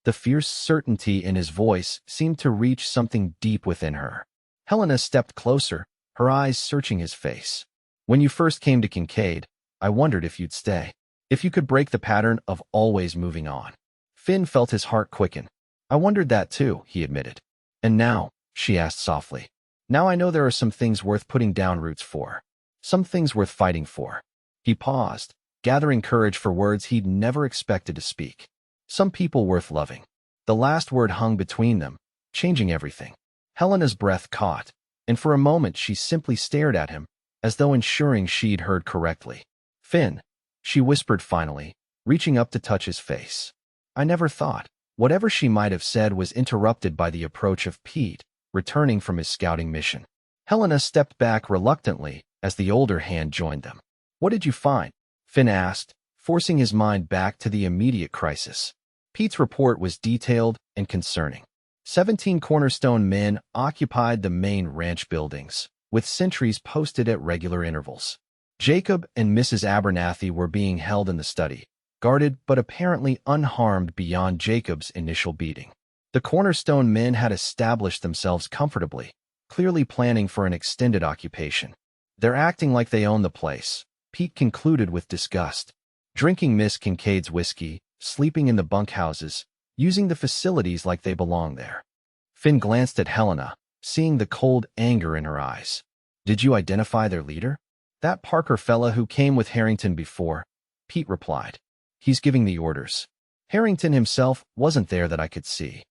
The fierce certainty in his voice seemed to reach something deep within her. Helena stepped closer, her eyes searching his face. When you first came to Kincaid, I wondered if you'd stay. If you could break the pattern of always moving on. Finn felt his heart quicken. I wondered that too, he admitted. And now, she asked softly. Now I know there are some things worth putting down roots for. Some things worth fighting for. He paused, gathering courage for words he'd never expected to speak. Some people worth loving. The last word hung between them, changing everything. Helena's breath caught, and for a moment she simply stared at him, as though ensuring she'd heard correctly. "Finn," she whispered finally, reaching up to touch his face. "I never thought." Whatever she might have said was interrupted by the approach of Pete, returning from his scouting mission. Helena stepped back reluctantly as the older hand joined them. "What did you find?" Finn asked, forcing his mind back to the immediate crisis. Pete's report was detailed and concerning. 17 Cornerstone men occupied the main ranch buildings, with sentries posted at regular intervals. Jacob and Mrs. Abernathy were being held in the study, guarded but apparently unharmed beyond Jacob's initial beating. The Cornerstone men had established themselves comfortably, clearly planning for an extended occupation. "They're acting like they own the place," Pete concluded with disgust. "Drinking Miss Kincaid's whiskey, sleeping in the bunkhouses, using the facilities like they belong there." Finn glanced at Helena, seeing the cold anger in her eyes. "Did you identify their leader?" "That Parker fella who came with Harrington before," Pete replied. "He's giving the orders. Harrington himself wasn't there that I could see."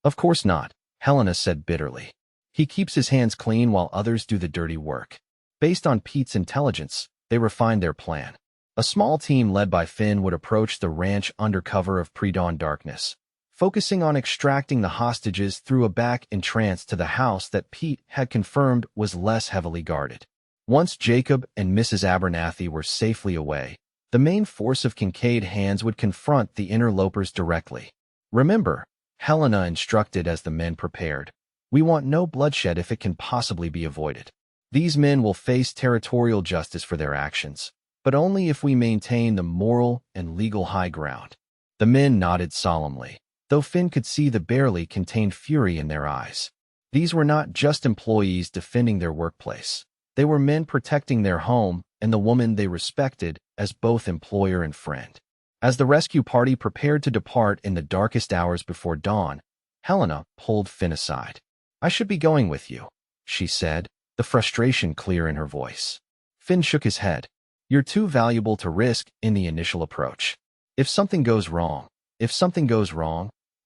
"Of course not," Helena said bitterly. "He keeps his hands clean while others do the dirty work." Based on Pete's intelligence, they refined their plan. A small team led by Finn would approach the ranch under cover of pre-dawn darkness, focusing on extracting the hostages through a back entrance to the house that Pete had confirmed was less heavily guarded. Once Jacob and Mrs. Abernathy were safely away, the main force of Kincaid hands would confront the interlopers directly. "Remember," Helena instructed as the men prepared, "we want no bloodshed if it can possibly be avoided. These men will face territorial justice for their actions, but only if we maintain the moral and legal high ground." The men nodded solemnly, though Finn could see the barely contained fury in their eyes. These were not just employees defending their workplace. They were men protecting their home and the woman they respected as both employer and friend. As the rescue party prepared to depart in the darkest hours before dawn, Helena pulled Finn aside. "I should be going with you," she said, the frustration clear in her voice. Finn shook his head. "You're too valuable to risk in the initial approach. If something goes wrong,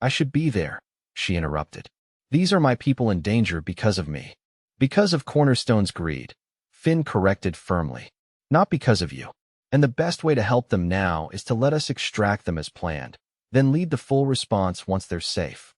I should be there," she interrupted. "These are my people in danger because of me." "Because of Cornerstone's greed," Finn corrected firmly. "Not because of you. And the best way to help them now is to let us extract them as planned, then lead the full response once they're safe."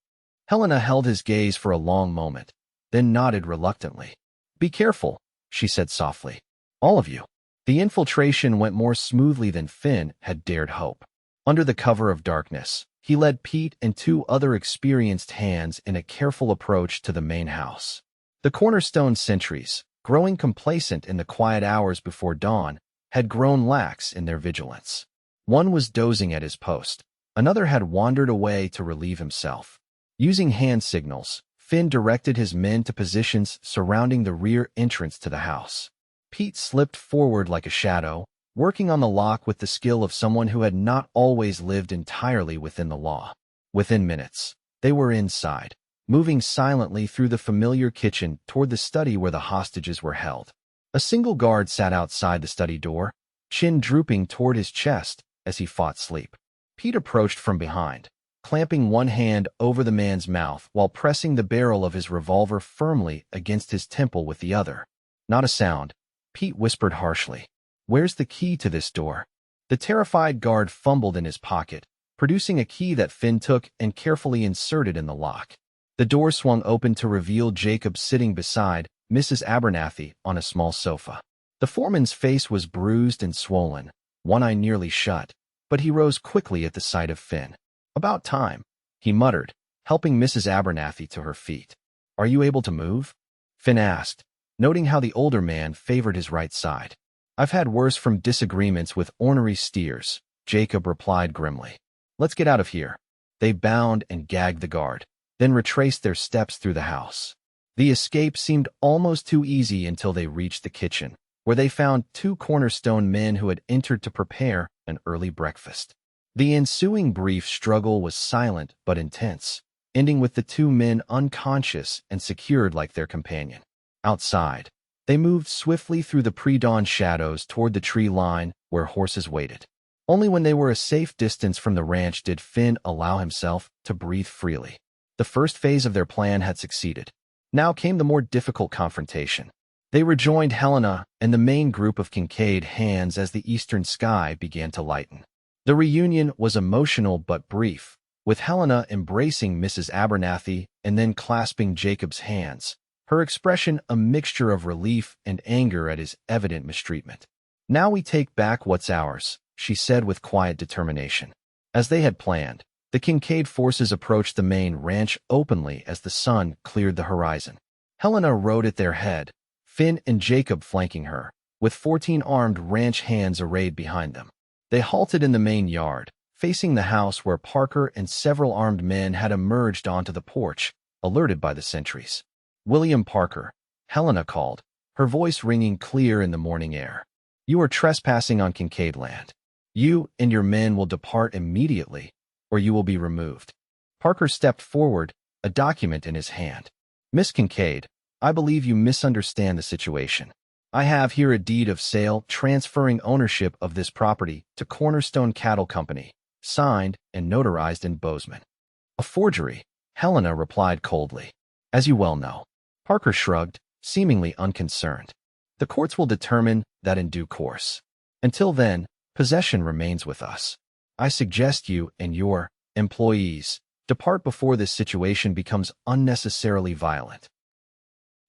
Helena held his gaze for a long moment, then nodded reluctantly. "Be careful," she said softly. "All of you." The infiltration went more smoothly than Finn had dared hope. Under the cover of darkness, he led Pete and 2 other experienced hands in a careful approach to the main house. The Cornerstone sentries, growing complacent in the quiet hours before dawn, had grown lax in their vigilance. One was dozing at his post. Another had wandered away to relieve himself. Using hand signals, Finn directed his men to positions surrounding the rear entrance to the house. Pete slipped forward like a shadow, working on the lock with the skill of someone who had not always lived entirely within the law. Within minutes, they were inside, moving silently through the familiar kitchen toward the study where the hostages were held. A single guard sat outside the study door, chin drooping toward his chest as he fought sleep. Pete approached from behind, clamping one hand over the man's mouth while pressing the barrel of his revolver firmly against his temple with the other. "Not a sound," Pete whispered harshly. "Where's the key to this door?" The terrified guard fumbled in his pocket, producing a key that Finn took and carefully inserted in the lock. The door swung open to reveal Jacob sitting beside Mrs. Abernathy on a small sofa. The foreman's face was bruised and swollen, one eye nearly shut, but he rose quickly at the sight of Finn. "About time," he muttered, helping Mrs. Abernathy to her feet. "Are you able to move?" Finn asked, noting how the older man favored his right side. "I've had worse from disagreements with ornery steers," Jacob replied grimly. "Let's get out of here." They bound and gagged the guard, then retraced their steps through the house. The escape seemed almost too easy until they reached the kitchen, where they found 2 Cornerstone men who had entered to prepare an early breakfast. The ensuing brief struggle was silent but intense, ending with the 2 men unconscious and secured like their companion. Outside, they moved swiftly through the pre-dawn shadows toward the tree line where horses waited. Only when they were a safe distance from the ranch did Finn allow himself to breathe freely. The first phase of their plan had succeeded. Now came the more difficult confrontation. They rejoined Helena and the main group of Kincaid hands as the eastern sky began to lighten. The reunion was emotional but brief, with Helena embracing Mrs. Abernathy and then clasping Jacob's hands, her expression a mixture of relief and anger at his evident mistreatment. "Now we take back what's ours," she said with quiet determination. As they had planned, the Kincaid forces approached the main ranch openly as the sun cleared the horizon. Helena rode at their head, Finn and Jacob flanking her, with 14 armed ranch hands arrayed behind them. They halted in the main yard, facing the house where Parker and several armed men had emerged onto the porch, alerted by the sentries. "William Parker," Helena called, her voice ringing clear in the morning air. "You are trespassing on Kincaid land. You and your men will depart immediately, or you will be removed." Parker stepped forward, a document in his hand. "Miss Kincaid, I believe you misunderstand the situation. I have here a deed of sale transferring ownership of this property to Cornerstone Cattle Company, signed and notarized in Bozeman." "A forgery," Helena replied coldly. "As you well know." Parker shrugged, seemingly unconcerned. "The courts will determine that in due course. Until then, possession remains with us. I suggest you and your employees depart before this situation becomes unnecessarily violent."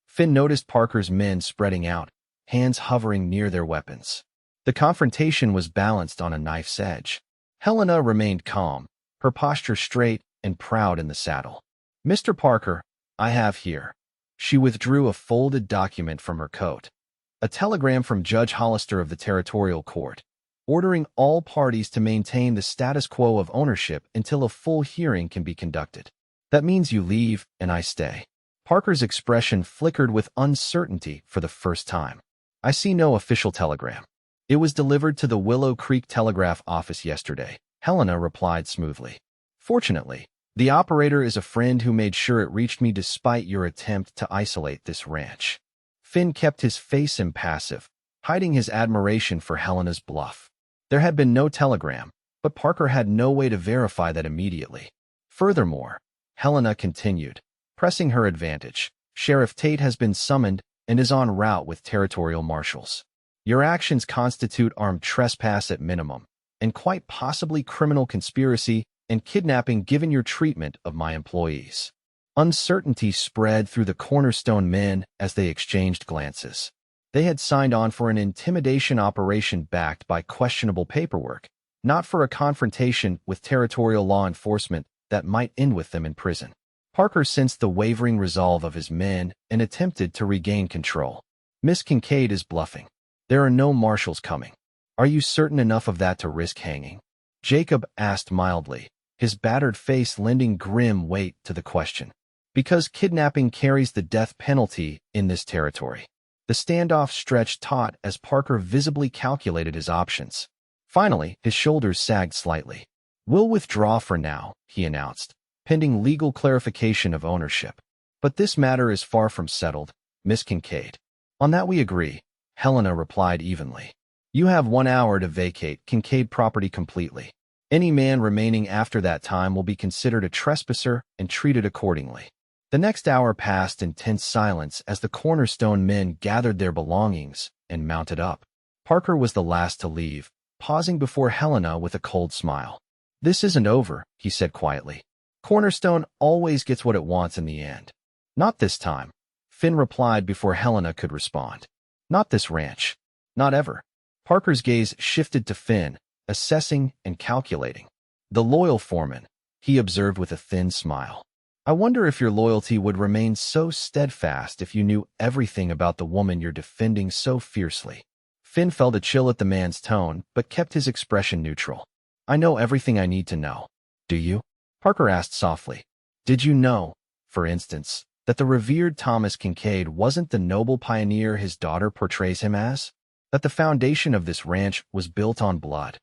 Finn noticed Parker's men spreading out, hands hovering near their weapons. The confrontation was balanced on a knife's edge. Helena remained calm, her posture straight and proud in the saddle. "Mr. Parker, I have here." She withdrew a folded document from her coat. "A telegram from Judge Hollister of the Territorial Court, ordering all parties to maintain the status quo of ownership until a full hearing can be conducted. That means you leave and I stay." Parker's expression flickered with uncertainty for the first time. "I see no official telegram. It was delivered to the Willow Creek Telegraph office yesterday," Helena replied smoothly. "Fortunately, the operator is a friend who made sure it reached me despite your attempt to isolate this ranch." Finn kept his face impassive, hiding his admiration for Helena's bluff. There had been no telegram, but Parker had no way to verify that immediately. Furthermore, Helena continued, pressing her advantage, "Sheriff Tate has been summoned and is en route with territorial marshals. Your actions constitute armed trespass at minimum, and quite possibly criminal conspiracy and kidnapping given your treatment of my employees." Uncertainty spread through the Cornerstone men as they exchanged glances. They had signed on for an intimidation operation backed by questionable paperwork, not for a confrontation with territorial law enforcement that might end with them in prison. Parker sensed the wavering resolve of his men and attempted to regain control. "Miss Kincaid is bluffing. There are no marshals coming. Are you certain enough of that to risk hanging?" Jacob asked mildly, his battered face lending grim weight to the question. "Because kidnapping carries the death penalty in this territory." The standoff stretched taut as Parker visibly calculated his options. Finally, his shoulders sagged slightly. "We'll withdraw for now," he announced, pending legal clarification of ownership. "But this matter is far from settled, Miss Kincaid." "On that we agree," Helena replied evenly. "You have 1 hour to vacate Kincaid property completely. Any man remaining after that time will be considered a trespasser and treated accordingly." The next hour passed in tense silence as the Cornerstone men gathered their belongings and mounted up. Parker was the last to leave, pausing before Helena with a cold smile. "This isn't over," he said quietly. "Cornerstone always gets what it wants in the end." "Not this time," Finn replied before Helena could respond. "Not this ranch. Not ever." Parker's gaze shifted to Finn, assessing and calculating. "The loyal foreman," he observed with a thin smile. "I wonder if your loyalty would remain so steadfast if you knew everything about the woman you're defending so fiercely." Finn felt a chill at the man's tone, but kept his expression neutral. "I know everything I need to know." "Do you?" Parker asked softly. "Did you know, for instance, that the revered Thomas Kincaid wasn't the noble pioneer his daughter portrays him as? That the foundation of this ranch was built on blood?"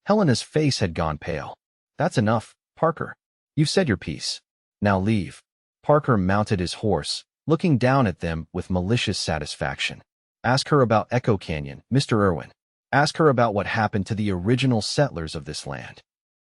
Helena's face had gone pale. "That's enough, Parker. You've said your piece. Now leave." Parker mounted his horse, looking down at them with malicious satisfaction. "Ask her about Echo Canyon, Mr. Irwin. Ask her about what happened to the original settlers of this land."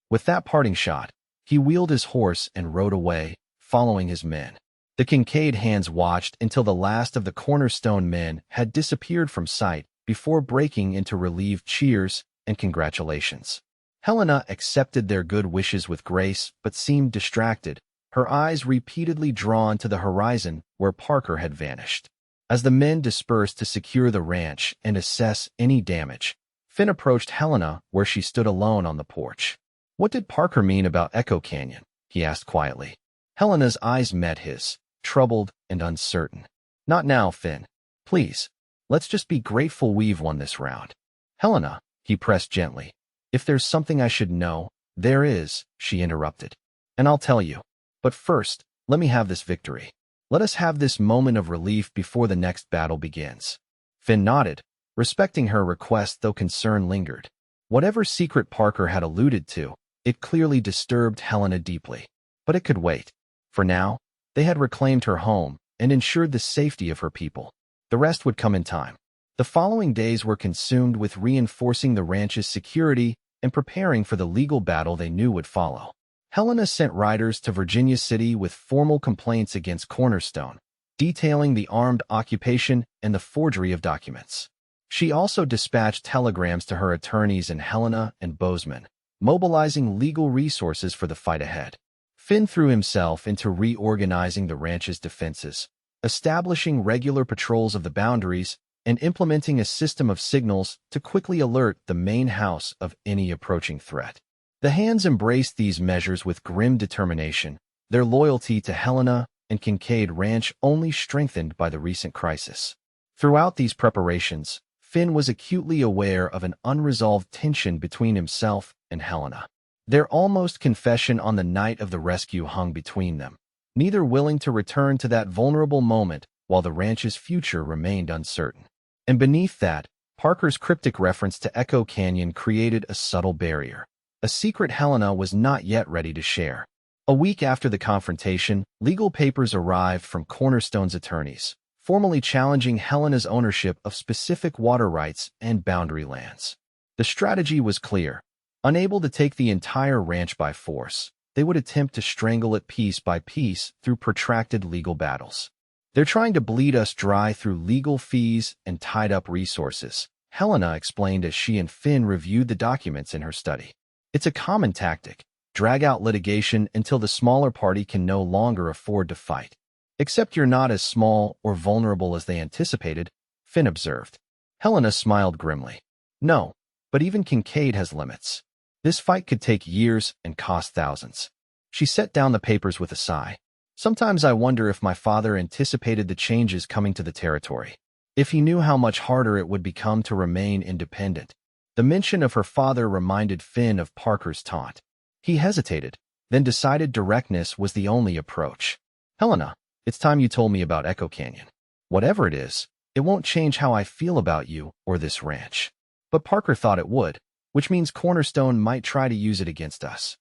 With that parting shot, he wheeled his horse and rode away, following his men. The Kincaid hands watched until the last of the Cornerstone men had disappeared from sight before breaking into relieved cheers and congratulations. Helena accepted their good wishes with grace but seemed distracted, her eyes repeatedly drawn to the horizon where Parker had vanished. As the men dispersed to secure the ranch and assess any damage, Finn approached Helena where she stood alone on the porch. "What did Parker mean about Echo Canyon?" he asked quietly. Helena's eyes met his, troubled and uncertain. "Not now, Finn. Please, let's just be grateful we've won this round." "Helena," he pressed gently. "If there's something I should know—" "There is," she interrupted. "And I'll tell you. But first, let me have this victory. Let us have this moment of relief before the next battle begins." Finn nodded, respecting her request though concern lingered. Whatever secret Parker had alluded to, it clearly disturbed Helena deeply. But it could wait. For now, they had reclaimed her home and ensured the safety of her people. The rest would come in time. The following days were consumed with reinforcing the ranch's security and preparing for the legal battle they knew would follow. Helena sent riders to Virginia City with formal complaints against Cornerstone, detailing the armed occupation and the forgery of documents. She also dispatched telegrams to her attorneys in Helena and Bozeman, mobilizing legal resources for the fight ahead. Finn threw himself into reorganizing the ranch's defenses, establishing regular patrols of the boundaries, and implementing a system of signals to quickly alert the main house of any approaching threat. The hands embraced these measures with grim determination, their loyalty to Helena and Kincaid Ranch only strengthened by the recent crisis. Throughout these preparations, Finn was acutely aware of an unresolved tension between himself and Helena. Their almost confession on the night of the rescue hung between them, neither willing to return to that vulnerable moment while the ranch's future remained uncertain. And beneath that, Parker's cryptic reference to Echo Canyon created a subtle barrier, a secret Helena was not yet ready to share. A week after the confrontation, legal papers arrived from Cornerstone's attorneys, formally challenging Helena's ownership of specific water rights and boundary lands. The strategy was clear. Unable to take the entire ranch by force, they would attempt to strangle it piece by piece through protracted legal battles. "They're trying to bleed us dry through legal fees and tied-up resources," Helena explained as she and Finn reviewed the documents in her study. "It's a common tactic, drag out litigation until the smaller party can no longer afford to fight." "Except you're not as small or vulnerable as they anticipated," Finn observed. Helena smiled grimly. "No, but even Kincaid has limits. This fight could take years and cost thousands." She set down the papers with a sigh. "Sometimes I wonder if my father anticipated the changes coming to the territory. If he knew how much harder it would become to remain independent." The mention of her father reminded Finn of Parker's taunt. He hesitated, then decided directness was the only approach. "Helena, it's time you told me about Echo Canyon. Whatever it is, it won't change how I feel about you or this ranch." But Parker thought it would, which means Cornerstone might try to use it against us.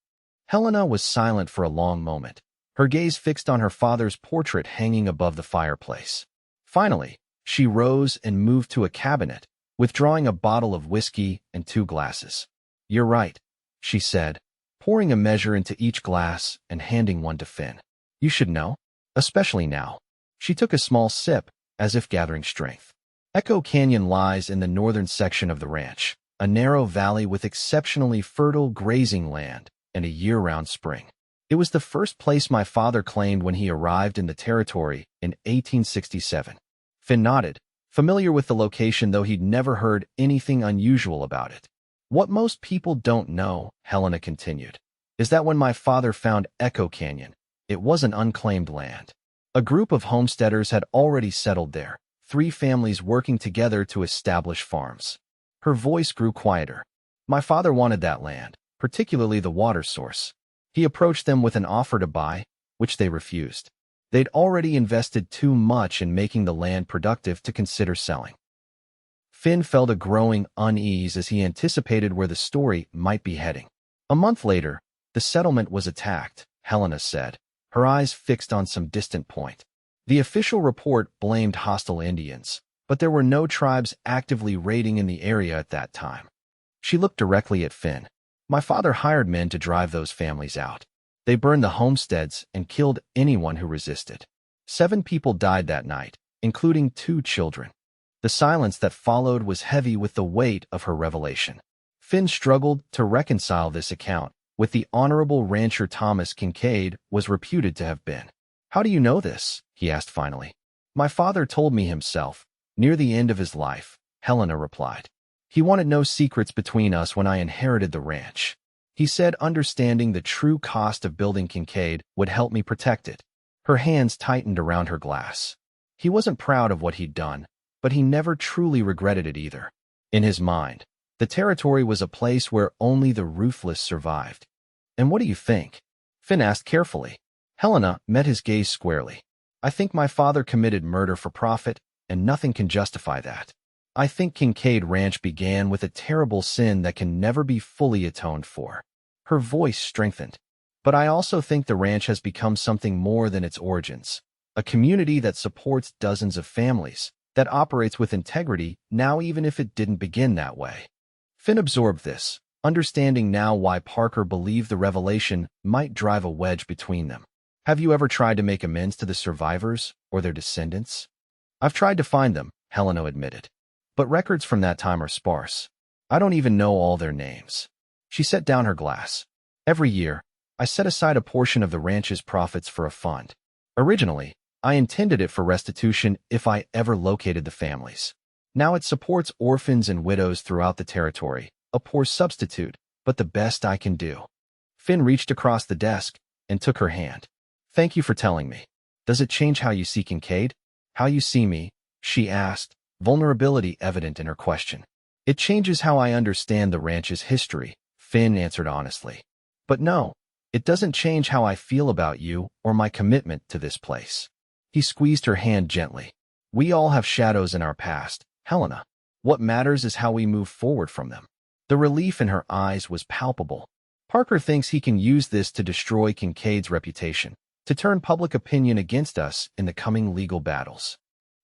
Helena was silent for a long moment, her gaze fixed on her father's portrait hanging above the fireplace. Finally, she rose and moved to a cabinet, withdrawing a bottle of whiskey and 2 glasses. "You're right," she said, pouring a measure into each glass and handing one to Finn. "You should know, especially now." She took a small sip, as if gathering strength. Echo Canyon lies in the northern section of the ranch, a narrow valley with exceptionally fertile grazing land and a year-round spring. It was the first place my father claimed when he arrived in the territory in 1867. Finn nodded, familiar with the location though he'd never heard anything unusual about it. "What most people don't know," Helena continued, "is that when my father found Echo Canyon, it wasn't unclaimed land. A group of homesteaders had already settled there, 3 families working together to establish farms." Her voice grew quieter. "My father wanted that land, particularly the water source. He approached them with an offer to buy, which they refused. They'd already invested too much in making the land productive to consider selling." Finn felt a growing unease as he anticipated where the story might be heading. "A month later, the settlement was attacked," Helena said, her eyes fixed on some distant point. The official report blamed hostile Indians, but there were no tribes actively raiding in the area at that time. She looked directly at Finn. "My father hired men to drive those families out. They burned the homesteads and killed anyone who resisted. 7 people died that night, including 2 children. The silence that followed was heavy with the weight of her revelation. Finn struggled to reconcile this account with the honorable rancher Thomas Kincaid was reputed to have been. "How do you know this?" he asked finally. "My father told me himself, near the end of his life," Helena replied. "He wanted no secrets between us when I inherited the ranch. He said understanding the true cost of building Kincaid would help me protect it." Her hands tightened around her glass. He wasn't proud of what he'd done, but he never truly regretted it either. In his mind, the territory was a place where only the ruthless survived. "And what do you think?" Finn asked carefully. Helena met his gaze squarely. "I think my father committed murder for profit, and nothing can justify that. I think Kincaid Ranch began with a terrible sin that can never be fully atoned for." Her voice strengthened. "But I also think the ranch has become something more than its origins. A community that supports dozens of families, that operates with integrity now even if it didn't begin that way." Finn absorbed this, understanding now why Parker believed the revelation might drive a wedge between them. "Have you ever tried to make amends to the survivors or their descendants?" "I've tried to find them," Helena admitted. "But records from that time are sparse. I don't even know all their names." She set down her glass. "Every year, I set aside a portion of the ranch's profits for a fund. Originally, I intended it for restitution if I ever located the families. Now it supports orphans and widows throughout the territory, a poor substitute, but the best I can do." Finn reached across the desk and took her hand. "Thank you for telling me. Does it change how you see Kincaid? How you see me?" she asked, vulnerability evident in her question. "It changes how I understand the ranch's history," Finn answered honestly. "But no, it doesn't change how I feel about you or my commitment to this place." He squeezed her hand gently. "We all have shadows in our past, Helena. What matters is how we move forward from them." The relief in her eyes was palpable. "Parker thinks he can use this to destroy Kincaid's reputation, to turn public opinion against us in the coming legal battles."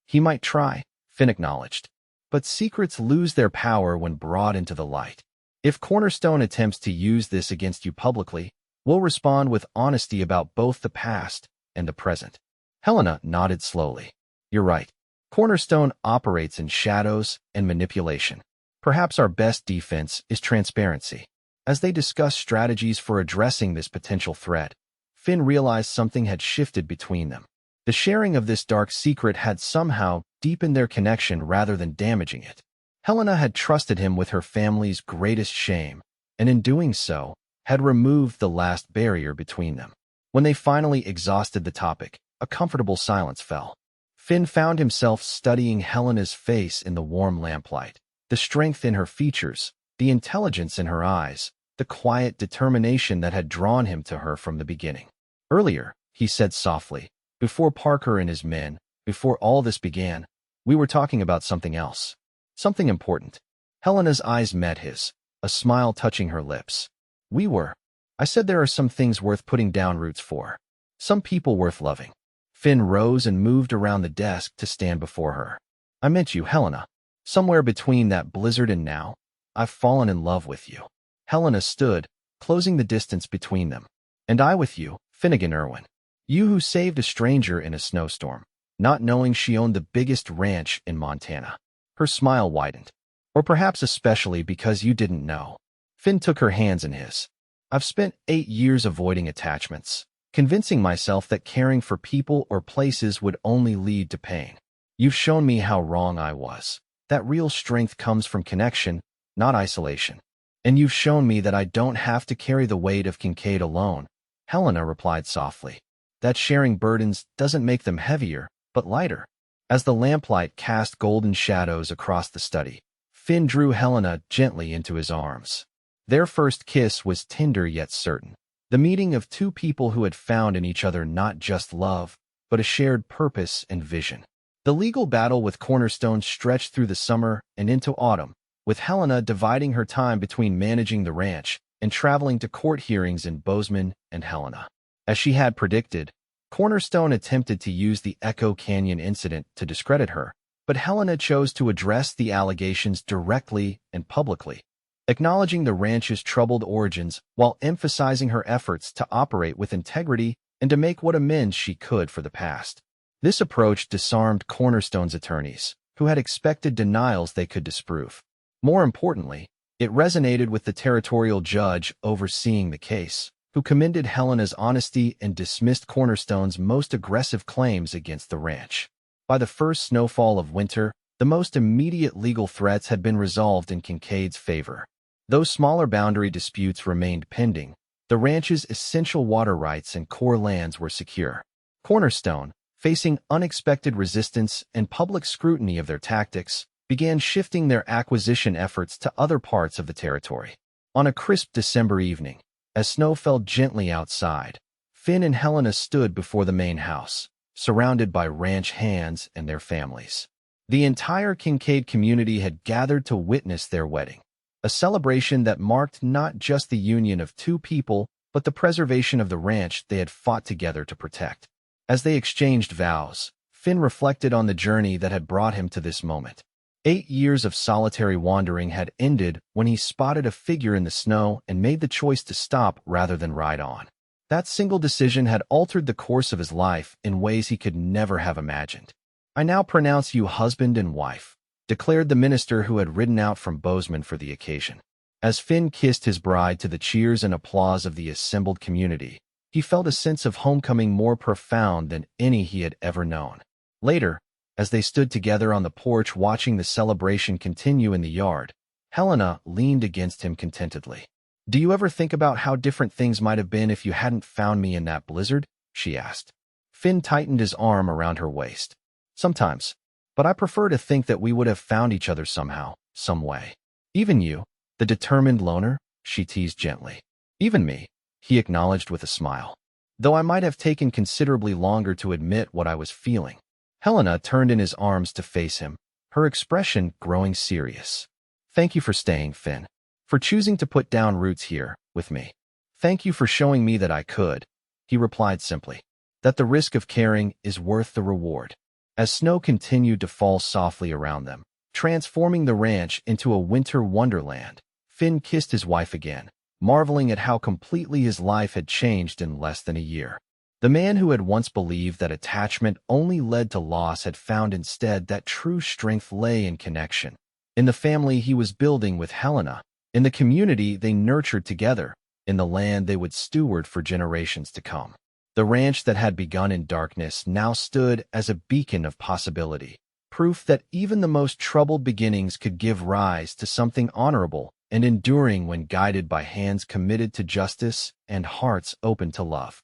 "He might try," Finn acknowledged. "But secrets lose their power when brought into the light. If Cornerstone attempts to use this against you publicly, we'll respond with honesty about both the past and the present." Helena nodded slowly. "You're right. Cornerstone operates in shadows and manipulation. Perhaps our best defense is transparency." As they discussed strategies for addressing this potential threat, Finn realized something had shifted between them. The sharing of this dark secret had somehow deepened their connection rather than damaging it. Helena had trusted him with her family's greatest shame, and in doing so, had removed the last barrier between them. When they finally exhausted the topic, a comfortable silence fell. Finn found himself studying Helena's face in the warm lamplight. The strength in her features, the intelligence in her eyes, the quiet determination that had drawn him to her from the beginning. "Earlier," he said softly, "before Parker and his men, before all this began, we were talking about something else. Something important." Helena's eyes met his, a smile touching her lips. "We were. I said there are some things worth putting down roots for. Some people worth loving." Finn rose and moved around the desk to stand before her. "I meant you, Helena. Somewhere between that blizzard and now, I've fallen in love with you." Helena stood, closing the distance between them. "And I with you, Finnegan Irwin. You who saved a stranger in a snowstorm, not knowing she owned the biggest ranch in Montana." Her smile widened. "Or perhaps especially because you didn't know." Finn took her hands in his. "I've spent 8 years avoiding attachments, convincing myself that caring for people or places would only lead to pain. You've shown me how wrong I was, that real strength comes from connection, not isolation. And you've shown me that I don't have to carry the weight of Kincaid alone," Helena replied softly. "That sharing burdens doesn't make them heavier, but lighter." As the lamplight cast golden shadows across the study, Finn drew Helena gently into his arms. Their first kiss was tender yet certain, the meeting of 2 people who had found in each other not just love, but a shared purpose and vision. The legal battle with Cornerstone stretched through the summer and into autumn, with Helena dividing her time between managing the ranch and traveling to court hearings in Bozeman and Helena. As she had predicted, Cornerstone attempted to use the Echo Canyon incident to discredit her, but Helena chose to address the allegations directly and publicly. acknowledging the ranch's troubled origins while emphasizing her efforts to operate with integrity and to make what amends she could for the past. This approach disarmed Cornerstone's attorneys, who had expected denials they could disprove. More importantly, it resonated with the territorial judge overseeing the case, who commended Helena's honesty and dismissed Cornerstone's most aggressive claims against the ranch. By the first snowfall of winter, the most immediate legal threats had been resolved in Kincaid's favor. Though smaller boundary disputes remained pending, the ranch's essential water rights and core lands were secure. Cornerstone, facing unexpected resistance and public scrutiny of their tactics, began shifting their acquisition efforts to other parts of the territory. On a crisp December evening, as snow fell gently outside, Finn and Helena stood before the main house, surrounded by ranch hands and their families. The entire Kincaid community had gathered to witness their wedding, a celebration that marked not just the union of two people, but the preservation of the ranch they had fought together to protect. As they exchanged vows, Finn reflected on the journey that had brought him to this moment. 8 years of solitary wandering had ended when he spotted a figure in the snow and made the choice to stop rather than ride on. That single decision had altered the course of his life in ways he could never have imagined. "I now pronounce you husband and wife," declared the minister who had ridden out from Bozeman for the occasion. As Finn kissed his bride to the cheers and applause of the assembled community, he felt a sense of homecoming more profound than any he had ever known. Later, as they stood together on the porch watching the celebration continue in the yard, Helena leaned against him contentedly. "Do you ever think about how different things might have been if you hadn't found me in that blizzard?" she asked. Finn tightened his arm around her waist. "Sometimes, but I prefer to think that we would have found each other somehow, some way. Even you, the determined loner," she teased gently. "Even me," he acknowledged with a smile. "Though I might have taken considerably longer to admit what I was feeling." Helena turned in his arms to face him, her expression growing serious. "Thank you for staying, Finn. For choosing to put down roots here, with me. Thank you for showing me that I could," he replied simply. "That the risk of caring is worth the reward." As snow continued to fall softly around them, transforming the ranch into a winter wonderland, Finn kissed his wife again, marveling at how completely his life had changed in less than a year. The man who had once believed that attachment only led to loss had found instead that true strength lay in connection. In the family he was building with Helena, in the community they nurtured together, in the land they would steward for generations to come. The ranch that had begun in darkness now stood as a beacon of possibility, proof that even the most troubled beginnings could give rise to something honorable and enduring when guided by hands committed to justice and hearts open to love.